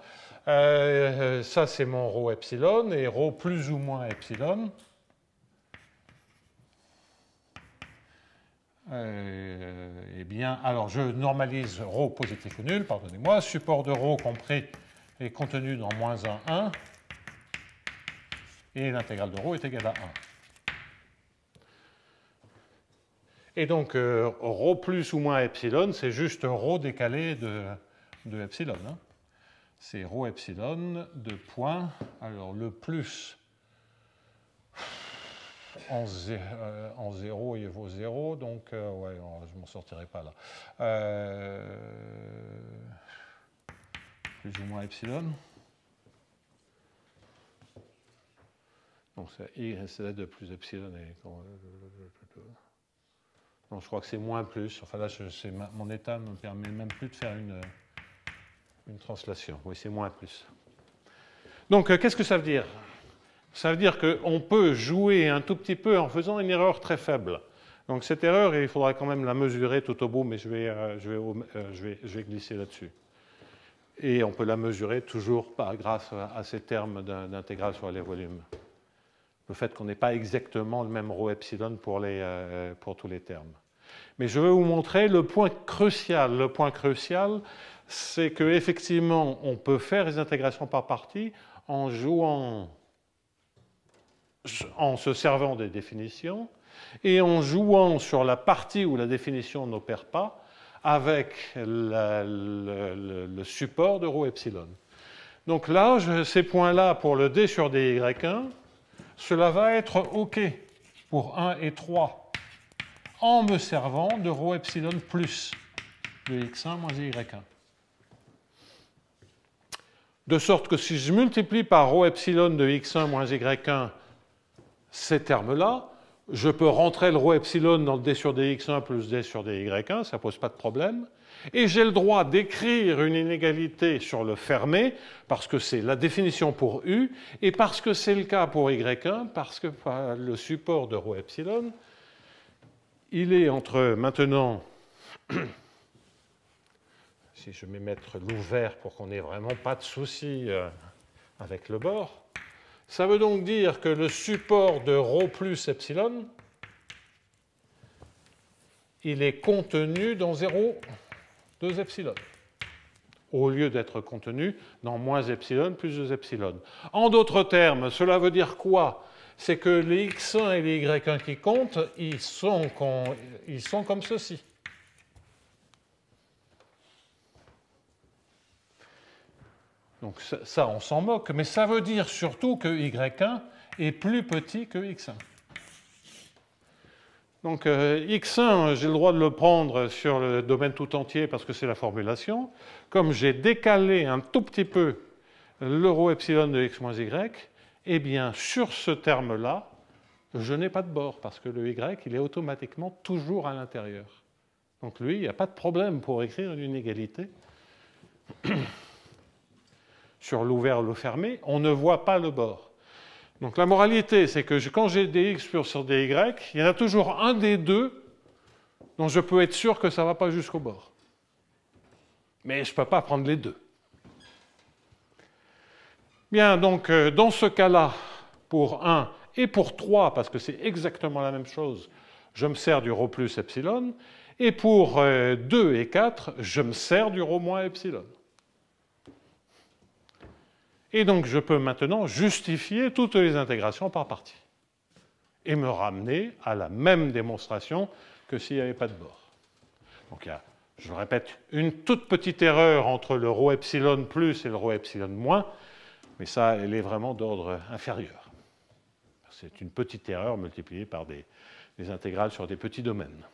Ça, c'est mon ρ epsilon, et ρ plus ou moins epsilon. Eh bien, alors je normalise ρ positif ou nul, pardonnez-moi. Support de ρ compris est contenu dans moins 1, 1. Et l'intégrale de ρ est égale à 1. Et donc, ρ plus ou moins epsilon, c'est juste ρ décalé de epsilon. Hein. C'est ρ epsilon de point. Alors, le plus en 0, il vaut 0, donc, ouais, je ne m'en sortirai pas là. Plus ou moins epsilon. Donc, c'est là de plus epsilon. Donc, je crois que c'est moins plus. Enfin, là, mon état ne me permet même plus de faire une translation. Oui, c'est moins plus. Donc, qu'est-ce que ça veut dire? Ça veut dire qu'on peut jouer un tout petit peu en faisant une erreur très faible. Donc, cette erreur, il faudra quand même la mesurer tout au bout, mais je vais glisser là-dessus. Et on peut la mesurer toujours grâce à ces termes d'intégrale sur les volumes. Le fait qu'on n'ait pas exactement le même ρ epsilon pour tous les termes. Mais je vais vous montrer le point crucial. Le point crucial, c'est qu'effectivement, on peut faire les intégrations par partie en se servant des définitions et en jouant sur la partie où la définition n'opère pas avec le support de ρ epsilon. Donc là, ces points-là pour le d sur dy1, cela va être OK pour 1 et 3 en me servant de ρ epsilon plus de x1 moins y1. De sorte que si je multiplie par ρ epsilon de x1 moins y1 ces termes-là, je peux rentrer le ρ epsilon dans le d sur dx1 plus d sur dy1, ça ne pose pas de problème. Et j'ai le droit d'écrire une inégalité sur le fermé, parce que c'est la définition pour U, et parce que c'est le cas pour Y1, parce que le support de ρ epsilon, il est entre maintenant, si je vais mettre l'ouvert pour qu'on n'ait vraiment pas de souci avec le bord, ça veut donc dire que le support de ρ plus epsilon, il est contenu dans 0, 2 epsilon, au lieu d'être contenu dans moins epsilon plus 2 epsilon. En d'autres termes, cela veut dire quoi? C'est que les x1 et les y1 qui comptent, ils sont comme ceci. Donc ça, on s'en moque, mais ça veut dire surtout que y1 est plus petit que x1. Donc x1, j'ai le droit de le prendre sur le domaine tout entier parce que c'est la formulation. Comme j'ai décalé un tout petit peu le rho epsilon de x moins y, eh bien sur ce terme-là, je n'ai pas de bord parce que le y, il est automatiquement toujours à l'intérieur. Donc lui, il n'y a pas de problème pour écrire une inégalité. Sur l'ouvert ou le fermé, on ne voit pas le bord. Donc la moralité, c'est que quand j'ai des x sur des y, il y en a toujours un des deux dont je peux être sûr que ça ne va pas jusqu'au bord. Mais je ne peux pas prendre les deux. Bien, donc dans ce cas-là, pour 1 et pour 3, parce que c'est exactement la même chose, je me sers du ρ plus epsilon, et pour 2 et 4, je me sers du ρ moins epsilon. Et donc, je peux maintenant justifier toutes les intégrations par partie et me ramener à la même démonstration que s'il n'y avait pas de bord. Donc, il y a, je répète, une toute petite erreur entre le ρ epsilon plus et le ρ epsilon moins, mais ça, elle est vraiment d'ordre inférieur. C'est une petite erreur multipliée par des intégrales sur des petits domaines.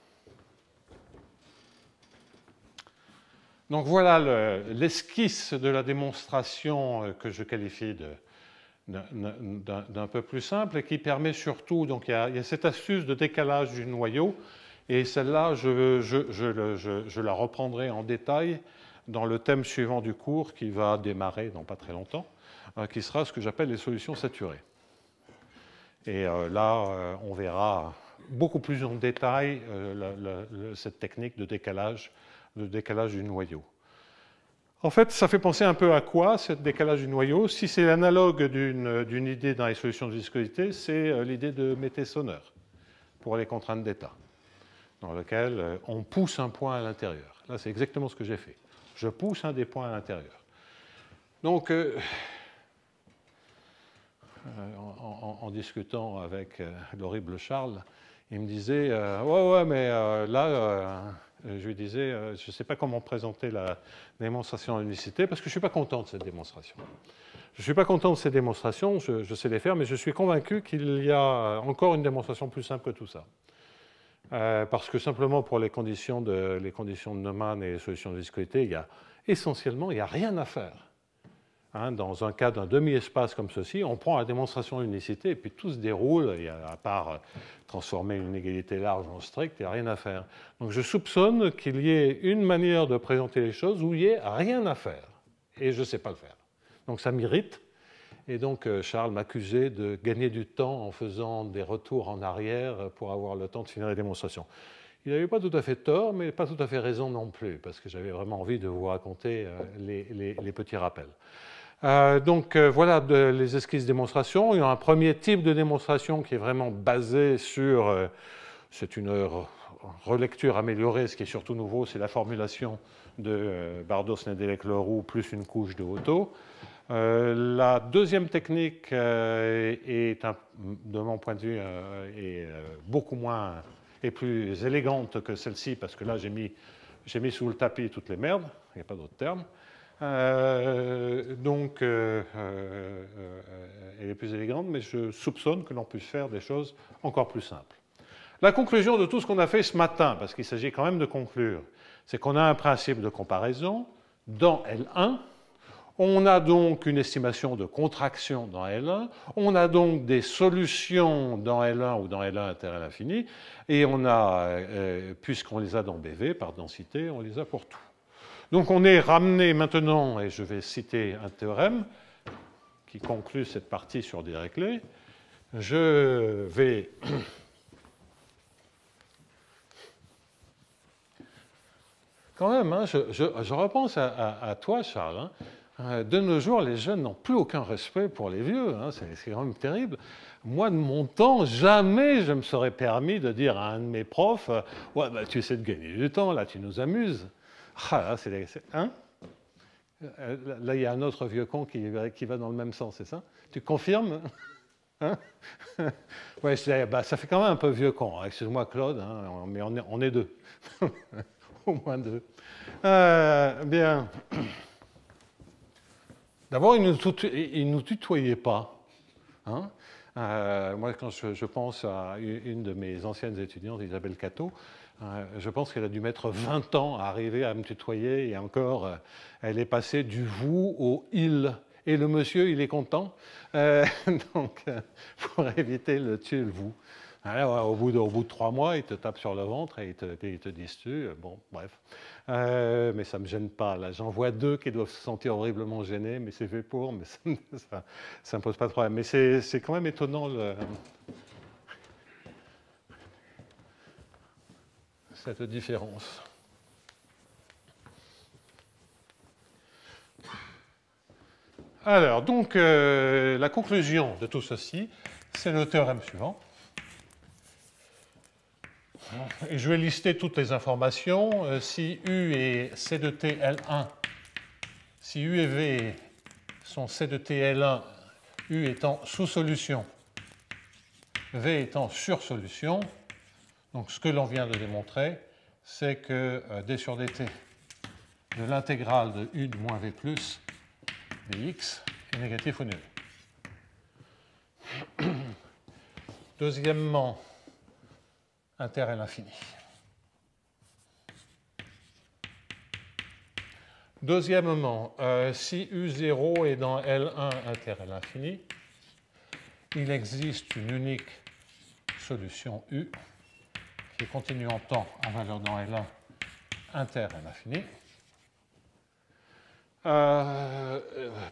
Donc voilà l'esquisse de la démonstration que je qualifie d'un peu plus simple et qui permet surtout, donc il y a cette astuce de décalage du noyau et celle-là je la reprendrai en détail dans le thème suivant du cours qui va démarrer dans pas très longtemps, qui sera ce que j'appelle les solutions saturées. Et là on verra beaucoup plus en détail cette technique de décalage du noyau. En fait, ça fait penser un peu à quoi, ce décalage du noyau? Si c'est l'analogue d'une idée dans les solutions de viscosité, c'est l'idée de Mété-Sonneur pour les contraintes d'état, dans lequel on pousse un point à l'intérieur. Là, c'est exactement ce que j'ai fait. Je pousse un des points à l'intérieur. Donc, en discutant avec l'horrible Charles, il me disait ouais, mais là, je lui disais, je ne sais pas comment présenter la démonstration à l'unicité parce que je ne suis pas content de cette démonstration. Je ne suis pas content de ces démonstrations, je sais les faire, mais je suis convaincu qu'il y a encore une démonstration plus simple que tout ça. Parce que simplement pour les conditions de Neumann et les solutions de viscosité, essentiellement, il n'y a rien à faire. Dans un cas d'un demi-espace comme ceci, on prend la démonstration à l'unicité et puis tout se déroule, à part transformer une inégalité large en stricte, il n'y a rien à faire. Donc je soupçonne qu'il y ait une manière de présenter les choses où il n'y ait rien à faire. Et je ne sais pas le faire. Donc ça m'irrite. Et donc Charles m'accusait de gagner du temps en faisant des retours en arrière pour avoir le temps de finir les démonstrations. Il n'avait pas tout à fait tort, mais pas tout à fait raison non plus, parce que j'avais vraiment envie de vous raconter les petits rappels. Donc voilà les esquisses démonstration. Il y a un premier type de démonstration qui est vraiment basé sur, c'est une relecture améliorée, ce qui est surtout nouveau, c'est la formulation de Bardos-Nedelec-Leroux plus une couche de Otto. La deuxième technique est, de mon point de vue, est beaucoup moins et plus élégante que celle-ci, parce que là j'ai mis sous le tapis toutes les merdes, il n'y a pas d'autre terme. Donc, elle est plus élégante, mais je soupçonne que l'on puisse faire des choses encore plus simples. La conclusion de tout ce qu'on a fait ce matin, parce qu'il s'agit quand même de conclure, c'est qu'on a un principe de comparaison dans L1, on a donc une estimation de contraction dans L1, on a donc des solutions dans L1 ou dans L1 inter L infini, et on a, puisqu'on les a dans BV par densité, on les a pour tout. Donc on est ramené maintenant, et je vais citer un théorème qui conclut cette partie sur Dirichlet. Je vais quand même, je repense à toi, Charles. De nos jours, les jeunes n'ont plus aucun respect pour les vieux. C'est quand même terrible. Moi, de mon temps, jamais je me serais permis de dire à un de mes profs « Ouais, bah, tu essaies de gagner du temps, là, tu nous amuses. » Ah, là, là, il y a un autre vieux con qui va dans le même sens, c'est ça? Tu confirmes? Ouais, bah, ça fait quand même un peu vieux con. Excuse-moi, Claude, mais on est deux. Au moins deux. Bien. D'abord, il ne nous tutoyait pas. Hein. Moi, quand je pense à une de mes anciennes étudiantes, Isabelle Cateau, je pense qu'elle a dû mettre 20 ans à arriver à me tutoyer, et encore, elle est passée du vous au il. Et le monsieur, il est content. Donc, pour éviter le tu et le vous. Alors, au bout de 3 mois, il te tape sur le ventre et il te disent tu. Bon, bref. Mais ça ne me gêne pas. Là, j'en vois 2 qui doivent se sentir horriblement gênés, mais c'est fait pour, mais ça ne pose pas de problème. Mais c'est quand même étonnant cette différence. Alors, donc, la conclusion de tout ceci, c'est le théorème suivant. Et je vais lister toutes les informations. Si U est C de T L1, si U et V sont C de T L1, U étant sous-solution, V étant sur-solution, donc ce que l'on vient de démontrer, c'est que d sur dt de l'intégrale de U de moins V plus dx est négatif ou nul. Deuxièmement, inter à l'infini. Deuxièmement, si U0 est dans L1 inter à l'infini, il existe une unique solution U qui est continue en temps en valeur dans L1 inter à l'infini.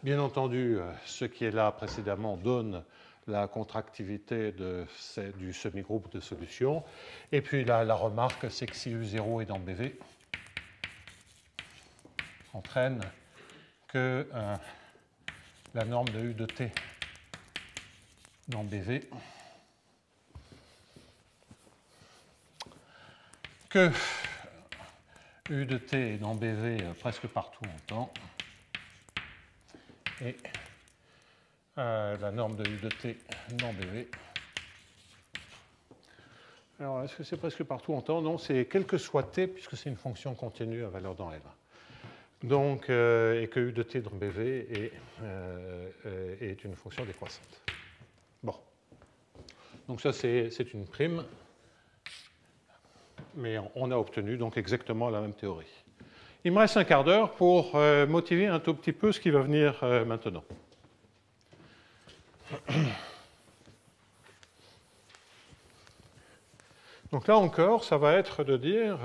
Bien entendu, ce qui est là précédemment donne la contractivité du semi-groupe de solutions. Et puis la remarque, c'est que si U0 est dans BV, entraîne que la norme de U de T dans BV, que U de T est dans BV presque partout en temps, et la norme de U de T dans BV. Alors, est-ce que c'est presque partout en temps? Non, c'est quel que soit T, puisque c'est une fonction continue à valeur dans L1. Donc, et que U de T dans BV est une fonction décroissante. Bon. Donc ça, c'est une prime. Mais on a obtenu donc exactement la même théorie. Il me reste un quart d'heure pour motiver un tout petit peu ce qui va venir maintenant. Donc là encore, ça va être de dire,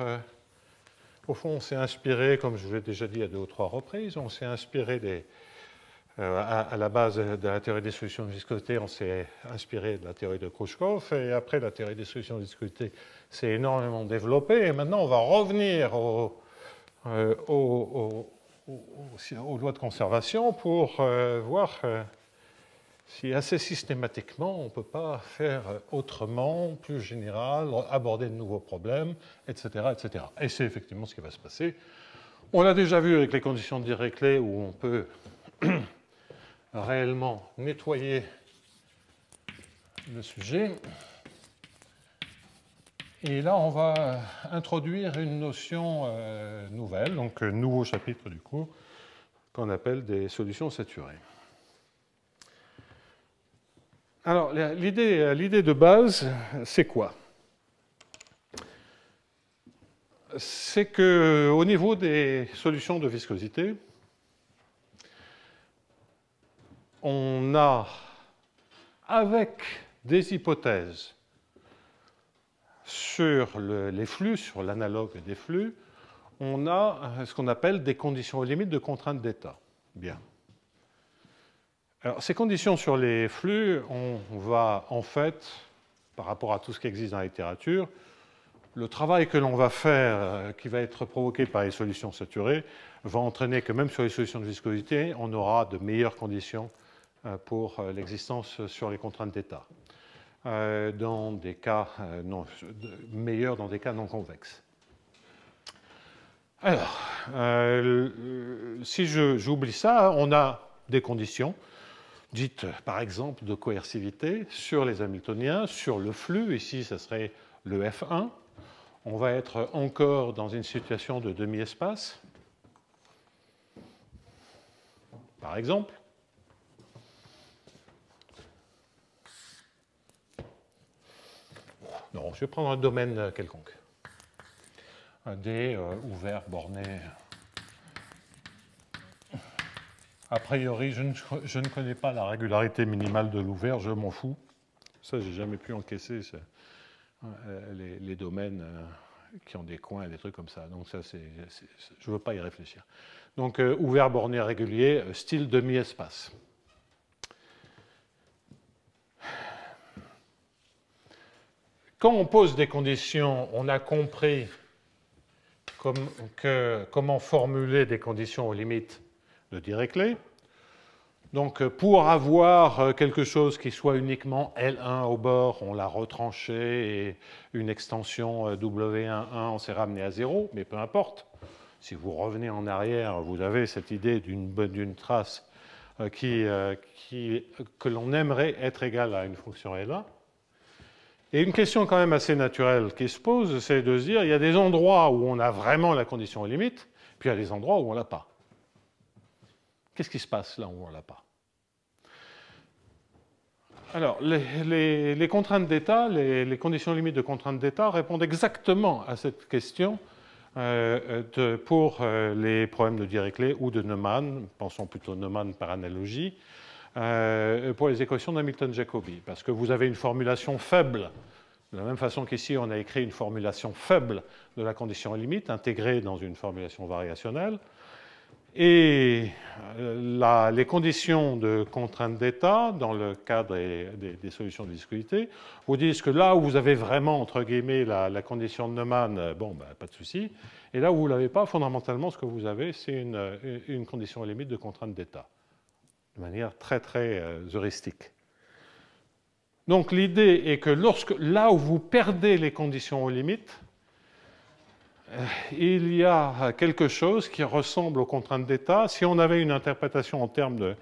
au fond, on s'est inspiré, comme je vous l'ai déjà dit à 2 ou 3 reprises, on s'est inspiré à la base de la théorie des solutions de viscosité, on s'est inspiré de la théorie de Krouchkov, et après la théorie des solutions de viscosité s'est énormément développée, et maintenant on va revenir aux lois de conservation pour voir si assez systématiquement on ne peut pas faire autrement, plus général, aborder de nouveaux problèmes, etc. etc. Et c'est effectivement ce qui va se passer. On l'a déjà vu avec les conditions de Dirichlet où on peut réellement nettoyer le sujet. Et là, on va introduire une notion nouvelle, donc nouveau chapitre du cours, qu'on appelle des solutions saturées. Alors, l'idée de base, c'est quoi? C'est qu'au niveau des solutions de viscosité, on a, avec des hypothèses sur les flux, sur l'analogue des flux, on a ce qu'on appelle des conditions aux limites de contrainte d'état. Bien. Alors, ces conditions sur les flux, on va en fait, par rapport à tout ce qui existe dans la littérature, le travail que l'on va faire, qui va être provoqué par les solutions saturées, va entraîner que même sur les solutions de viscosité, on aura de meilleures conditions pour l'existence sur les contraintes d'état, dans des cas meilleurs dans des cas non convexes. Alors, si j'oublie ça, on a des conditions dites par exemple de coercivité sur les Hamiltoniens, sur le flux, ici ce serait le F1. On va être encore dans une situation de demi-espace, par exemple. Non, je vais prendre un domaine quelconque. Un D ouvert, borné. A priori, je ne connais pas la régularité minimale de l'ouvert, je m'en fous. Ça, j'ai jamais pu encaisser les domaines qui ont des coins, des trucs comme ça. Donc ça, je ne veux pas y réfléchir. Donc ouvert, borné, régulier, style demi-espace. Quand on pose des conditions, on a compris comment formuler des conditions aux limites de Dirichlet. Donc, pour avoir quelque chose qui soit uniquement L1 au bord, on l'a retranché et une extension W11, on s'est ramené à 0, mais peu importe. Si vous revenez en arrière, vous avez cette idée d'une trace que l'on aimerait être égale à une fonction L1. Et une question quand même assez naturelle qui se pose, c'est de se dire, il y a des endroits où on a vraiment la condition aux limites, puis il y a des endroits où on ne l'a pas. Qu'est-ce qui se passe là où on ne l'a pas? Alors, les contraintes d'état, les conditions limites de contraintes d'état répondent exactement à cette question pour les problèmes de Dirichlet ou de Neumann, pensons plutôt Neumann par analogie, pour les équations d'Hamilton-Jacobi, parce que vous avez une formulation faible, de la même façon qu'ici on a écrit une formulation faible de la condition limite intégrée dans une formulation variationnelle. Et les conditions de contrainte d'état, dans le cadre des solutions de viscosité, vous disent que là où vous avez vraiment, entre guillemets, la condition de Neumann, bon, ben, pas de souci. Et là où vous ne l'avez pas, fondamentalement, ce que vous avez, c'est une condition limite de contrainte d'état, de manière très, très heuristique. Donc l'idée est que là où vous perdez les conditions aux limites, il y a quelque chose qui ressemble aux contraintes d'état. Si on avait une interprétation en termes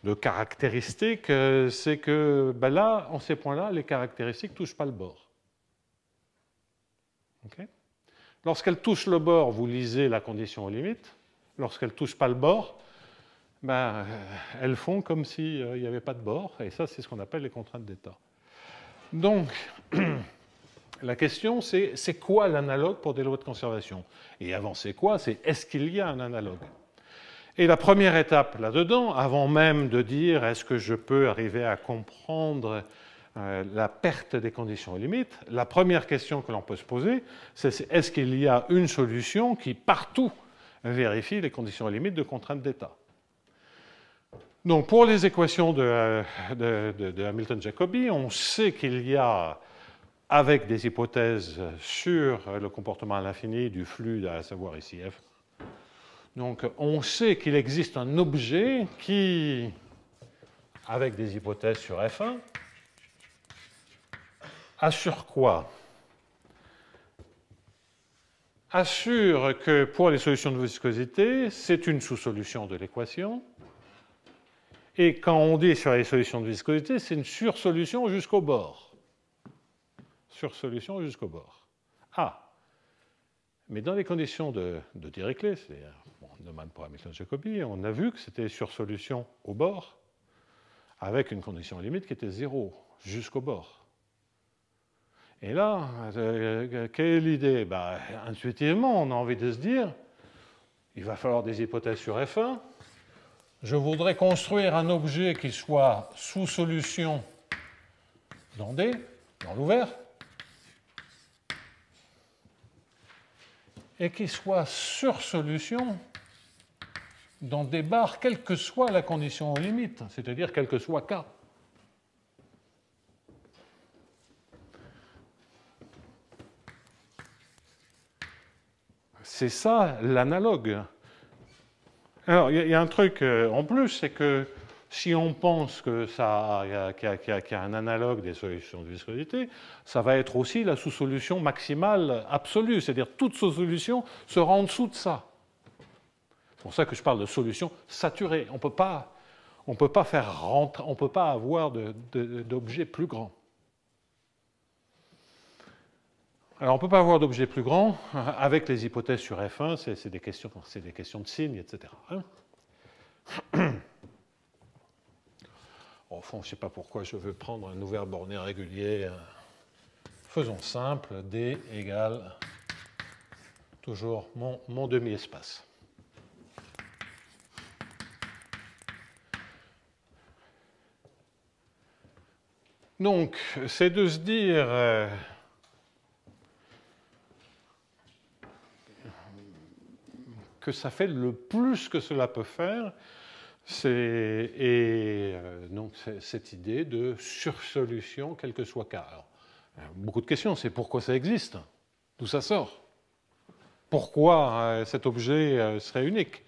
de caractéristiques, c'est que ben là, en ces points-là, les caractéristiques ne touchent pas le bord. Okay? Lorsqu'elles touchent le bord, vous lisez la condition aux limites. Lorsqu'elles ne touchent pas le bord, ben, elles font comme s'il n'y avait pas de bord. Et ça, c'est ce qu'on appelle les contraintes d'état. Donc, la question, c'est quoi l'analogue pour des lois de conservation? Et avant, c'est quoi? C'est est-ce qu'il y a un analogue? Et la première étape là-dedans, avant même de dire est-ce que je peux arriver à comprendre la perte des conditions limites, la première question que l'on peut se poser, c'est est-ce qu'il y a une solution qui, partout, vérifie les conditions limites de contrainte d'état? Donc, pour les équations de Hamilton-Jacobi, on sait qu'il y a, avec des hypothèses sur le comportement à l'infini du flux, à savoir ici F. Donc, on sait qu'il existe un objet qui, avec des hypothèses sur F1, assure quoi? Assure que pour les solutions de viscosité, c'est une sous-solution de l'équation. Et quand on dit sur les solutions de viscosité, c'est une sursolution jusqu'au bord. Sursolution jusqu'au bord. Ah, mais dans les conditions de Dirichlet, c'est-à-dire Neumann pour Hamilton-Jacobi, on a vu que c'était sursolution au bord, avec une condition limite qui était 0 jusqu'au bord. Et là, quelle est l'idée? Ben, intuitivement, on a envie de se dire, il va falloir des hypothèses sur F1. Je voudrais construire un objet qui soit sous solution dans D, dans l'ouvert, et qui soit sur solution dans des barres, quelle que soit la condition aux limites, c'est-à-dire quel que soit K. C'est ça l'analogue. Alors, il y a un truc en plus, c'est que si on pense qu'il y a un analogue des solutions de viscosité, ça va être aussi la sous-solution maximale absolue, c'est-à-dire toute sous-solution sera en dessous de ça. C'est pour ça que je parle de solution saturée. On ne peut pas faire rentrer, on ne peut pas avoir d'objet plus grand. Alors, on ne peut pas avoir d'objet plus grand avec les hypothèses sur F1, c'est des questions de signes, etc. Au fond, je ne sais pas pourquoi je veux prendre un ouvert borné régulier. faisons simple, D égale toujours mon demi-espace. Donc, c'est de se dire que ça fait le plus que cela peut faire, donc cette idée de sursolution, quel que soit K. Alors, beaucoup de questions, c'est pourquoi ça existe, d'où ça sort, pourquoi cet objet serait unique.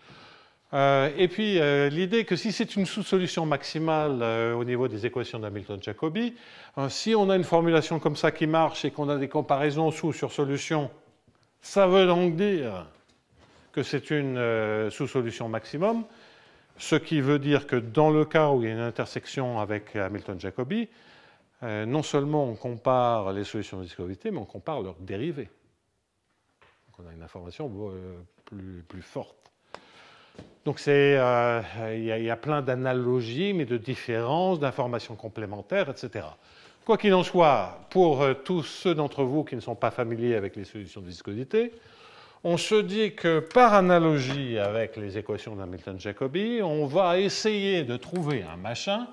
Et puis, l'idée que si c'est une sous-solution maximale au niveau des équations d'Hamilton-Jacobi, si on a une formulation comme ça qui marche et qu'on a des comparaisons sous-sur-solution, ça veut donc dire que c'est une sous-solution maximum, ce qui veut dire que dans le cas où il y a une intersection avec Hamilton-Jacobi, non seulement on compare les solutions de viscosité, mais on compare leurs dérivées. Donc on a une information plus forte. Donc il y a plein d'analogies, mais de différences, d'informations complémentaires, etc. Quoi qu'il en soit, pour tous ceux d'entre vous qui ne sont pas familiers avec les solutions de viscosité, on se dit que par analogie avec les équations d'Hamilton-Jacobi, on va essayer de trouver un machin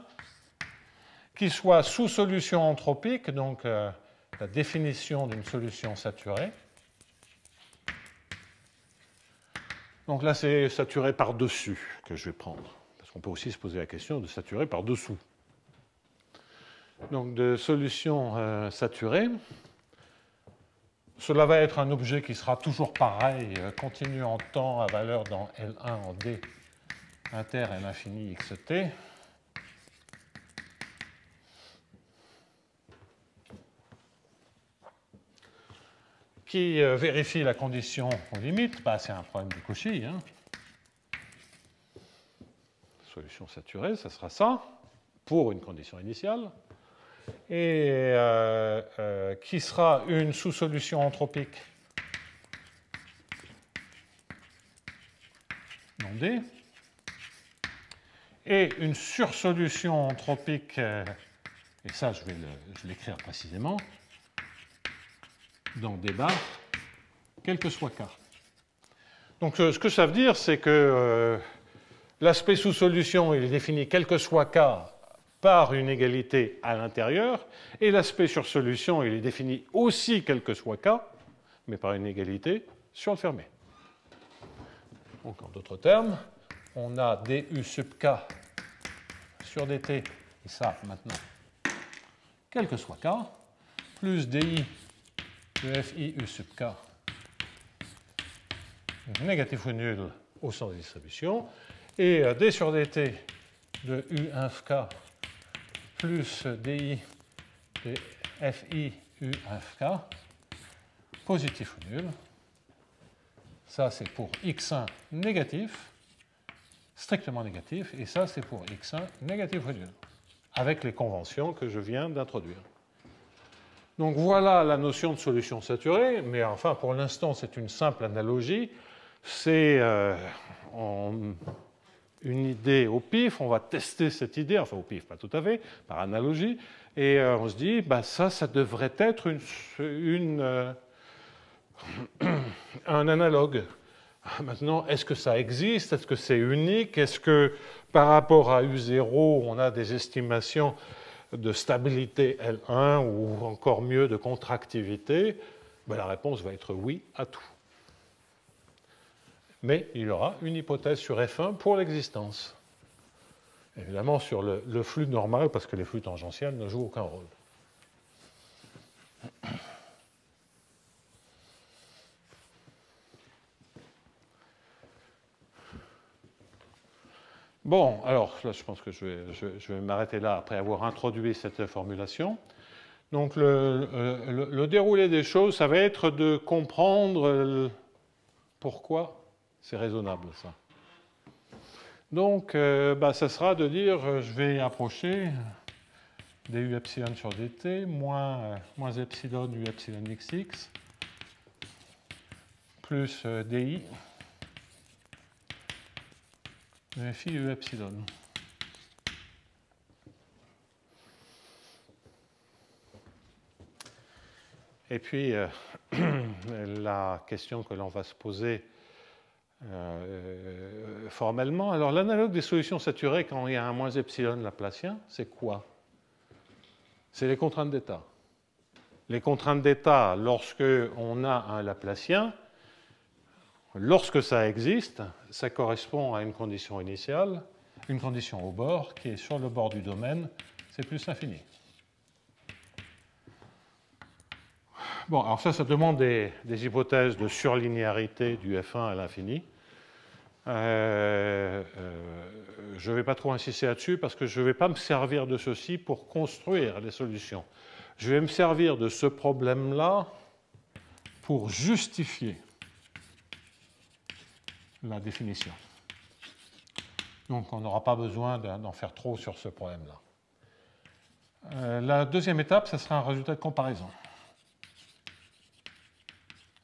qui soit sous solution anthropique, donc la définition d'une solution saturée. Donc là, c'est saturé par-dessus que je vais prendre, parce qu'on peut aussi se poser la question de saturer par-dessous. Donc de solution saturée, cela va être un objet qui sera toujours pareil, continu en temps à valeur dans L1 en D inter L infini xt. Qui vérifie la condition aux limites, bah, c'est un problème de Cauchy. Hein. Solution saturée, ça sera ça, pour une condition initiale. Et qui sera une sous-solution anthropique non D, et une sursolution anthropique, et ça je vais l'écrire précisément, dans D bar, quel que soit K. Donc ce que ça veut dire, c'est que l'aspect sous-solution, il est défini quel que soit K par une égalité à l'intérieur, et l'aspect sur solution, il est défini aussi quel que soit K, mais par une égalité sur le fermé. Donc en d'autres termes, on a du sub K sur dt, et ça maintenant, quel que soit K, plus di de fi u sub K, négatif ou nul au sens de distribution, et d sur dt de u inf K plus di de fi u inf K, positif ou nul. Ça, c'est pour x1 négatif, strictement négatif, et ça, c'est pour x1 négatif ou nul, avec les conventions que je viens d'introduire. Donc voilà la notion de solution saturée, mais enfin, pour l'instant, c'est une simple analogie. C'est une idée au pif, on va tester cette idée, enfin au pif, pas tout à fait, par analogie, et on se dit, bah, ça devrait être un analogue. Maintenant, est-ce que ça existe? Est-ce que c'est unique? Est-ce que par rapport à U0, on a des estimations de stabilité L1 ou encore mieux de contractivité? Ben, la réponse va être oui à tout. Mais il y aura une hypothèse sur F1 pour l'existence. Évidemment sur le flux normal, parce que les flux tangentiels ne jouent aucun rôle. Bon, alors là, je pense que je vais m'arrêter là après avoir introduit cette formulation. Donc le déroulé des choses, ça va être de comprendre pourquoi c'est raisonnable, ça. Donc, ça sera de dire, je vais approcher du epsilon sur dt, moins epsilon u epsilon xx, plus di de fi u epsilon. Et puis, la question que l'on va se poser formellement. Alors, l'analogue des solutions saturées quand il y a un moins epsilon laplacien, c'est quoi? C'est les contraintes d'état. Les contraintes d'état, lorsque on a un laplacien, lorsque ça existe, ça correspond à une condition initiale, une condition au bord, qui est sur le bord du domaine, c'est plus l'infini. Bon, alors ça demande des hypothèses de surlinéarité du F1 à l'infini. Je ne vais pas trop insister là-dessus parce que je ne vais pas me servir de ceci pour construire les solutions. Je vais me servir de ce problème-là pour justifier la définition. Donc on n'aura pas besoin d'en faire trop sur ce problème-là. La deuxième étape, ce sera un résultat de comparaison.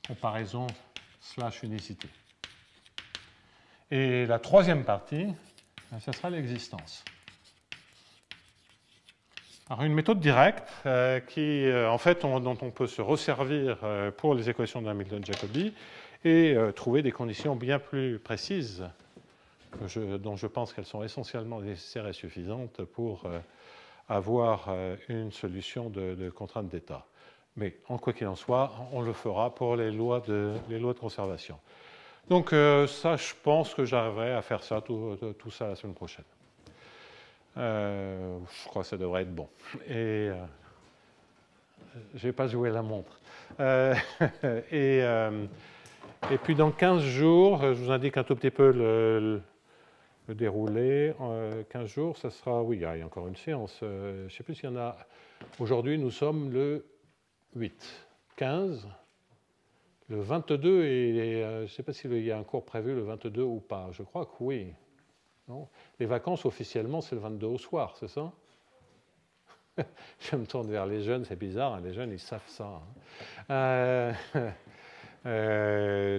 Comparaison / unicité. Et la troisième partie, ce sera l'existence. Alors une méthode directe qui, en fait, dont on peut se resservir pour les équations d'Hamilton-Jacobi et trouver des conditions bien plus précises dont je pense qu'elles sont essentiellement nécessaires et suffisantes pour avoir une solution de contrainte d'état. Mais en quoi qu'il en soit, on le fera pour les lois de conservation. Donc ça, je pense que j'arriverai à faire ça, tout ça la semaine prochaine. Je crois que ça devrait être bon. Et je ne vais pas jouer la montre. Et puis dans 15 jours, je vous indique un tout petit peu le déroulé. 15 jours, ça sera... Oui, il y a encore une séance. Je ne sais plus s'il y en a... Aujourd'hui, nous sommes le 8. 15. Le 22, et je ne sais pas s'il y a un cours prévu le 22 ou pas. Je crois que oui. Non, les vacances, officiellement, c'est le 22 au soir, c'est ça? Je me tourne vers les jeunes, c'est bizarre, hein, les jeunes, ils savent ça.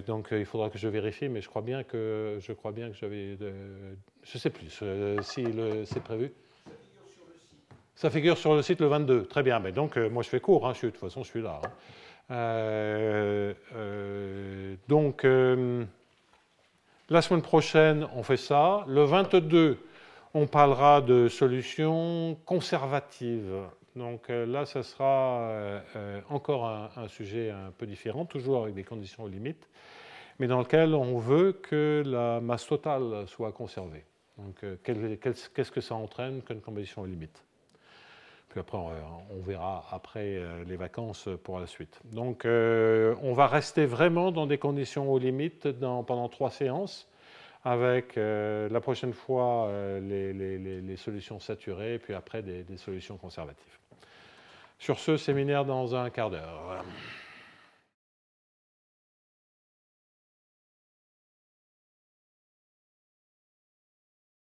Donc, il faudra que je vérifie, mais je crois bien que j'avais... je ne sais plus si c'est prévu. Ça figure sur le site le 22, très bien. Mais donc, moi, je fais court, hein, de toute façon, je suis là. Donc, la semaine prochaine, on fait ça. Le 22, on parlera de solutions conservatives. Donc là, ça sera encore un sujet un peu différent, toujours avec des conditions aux limites, mais dans lequel on veut que la masse totale soit conservée. Donc qu'est-ce que ça entraîne comme condition aux limites? Puis après, on verra après les vacances pour la suite. Donc on va rester vraiment dans des conditions aux limites pendant 3 séances, avec la prochaine fois les solutions saturées, et puis après des solutions conservatives. Sur ce, séminaire dans un quart d'heure.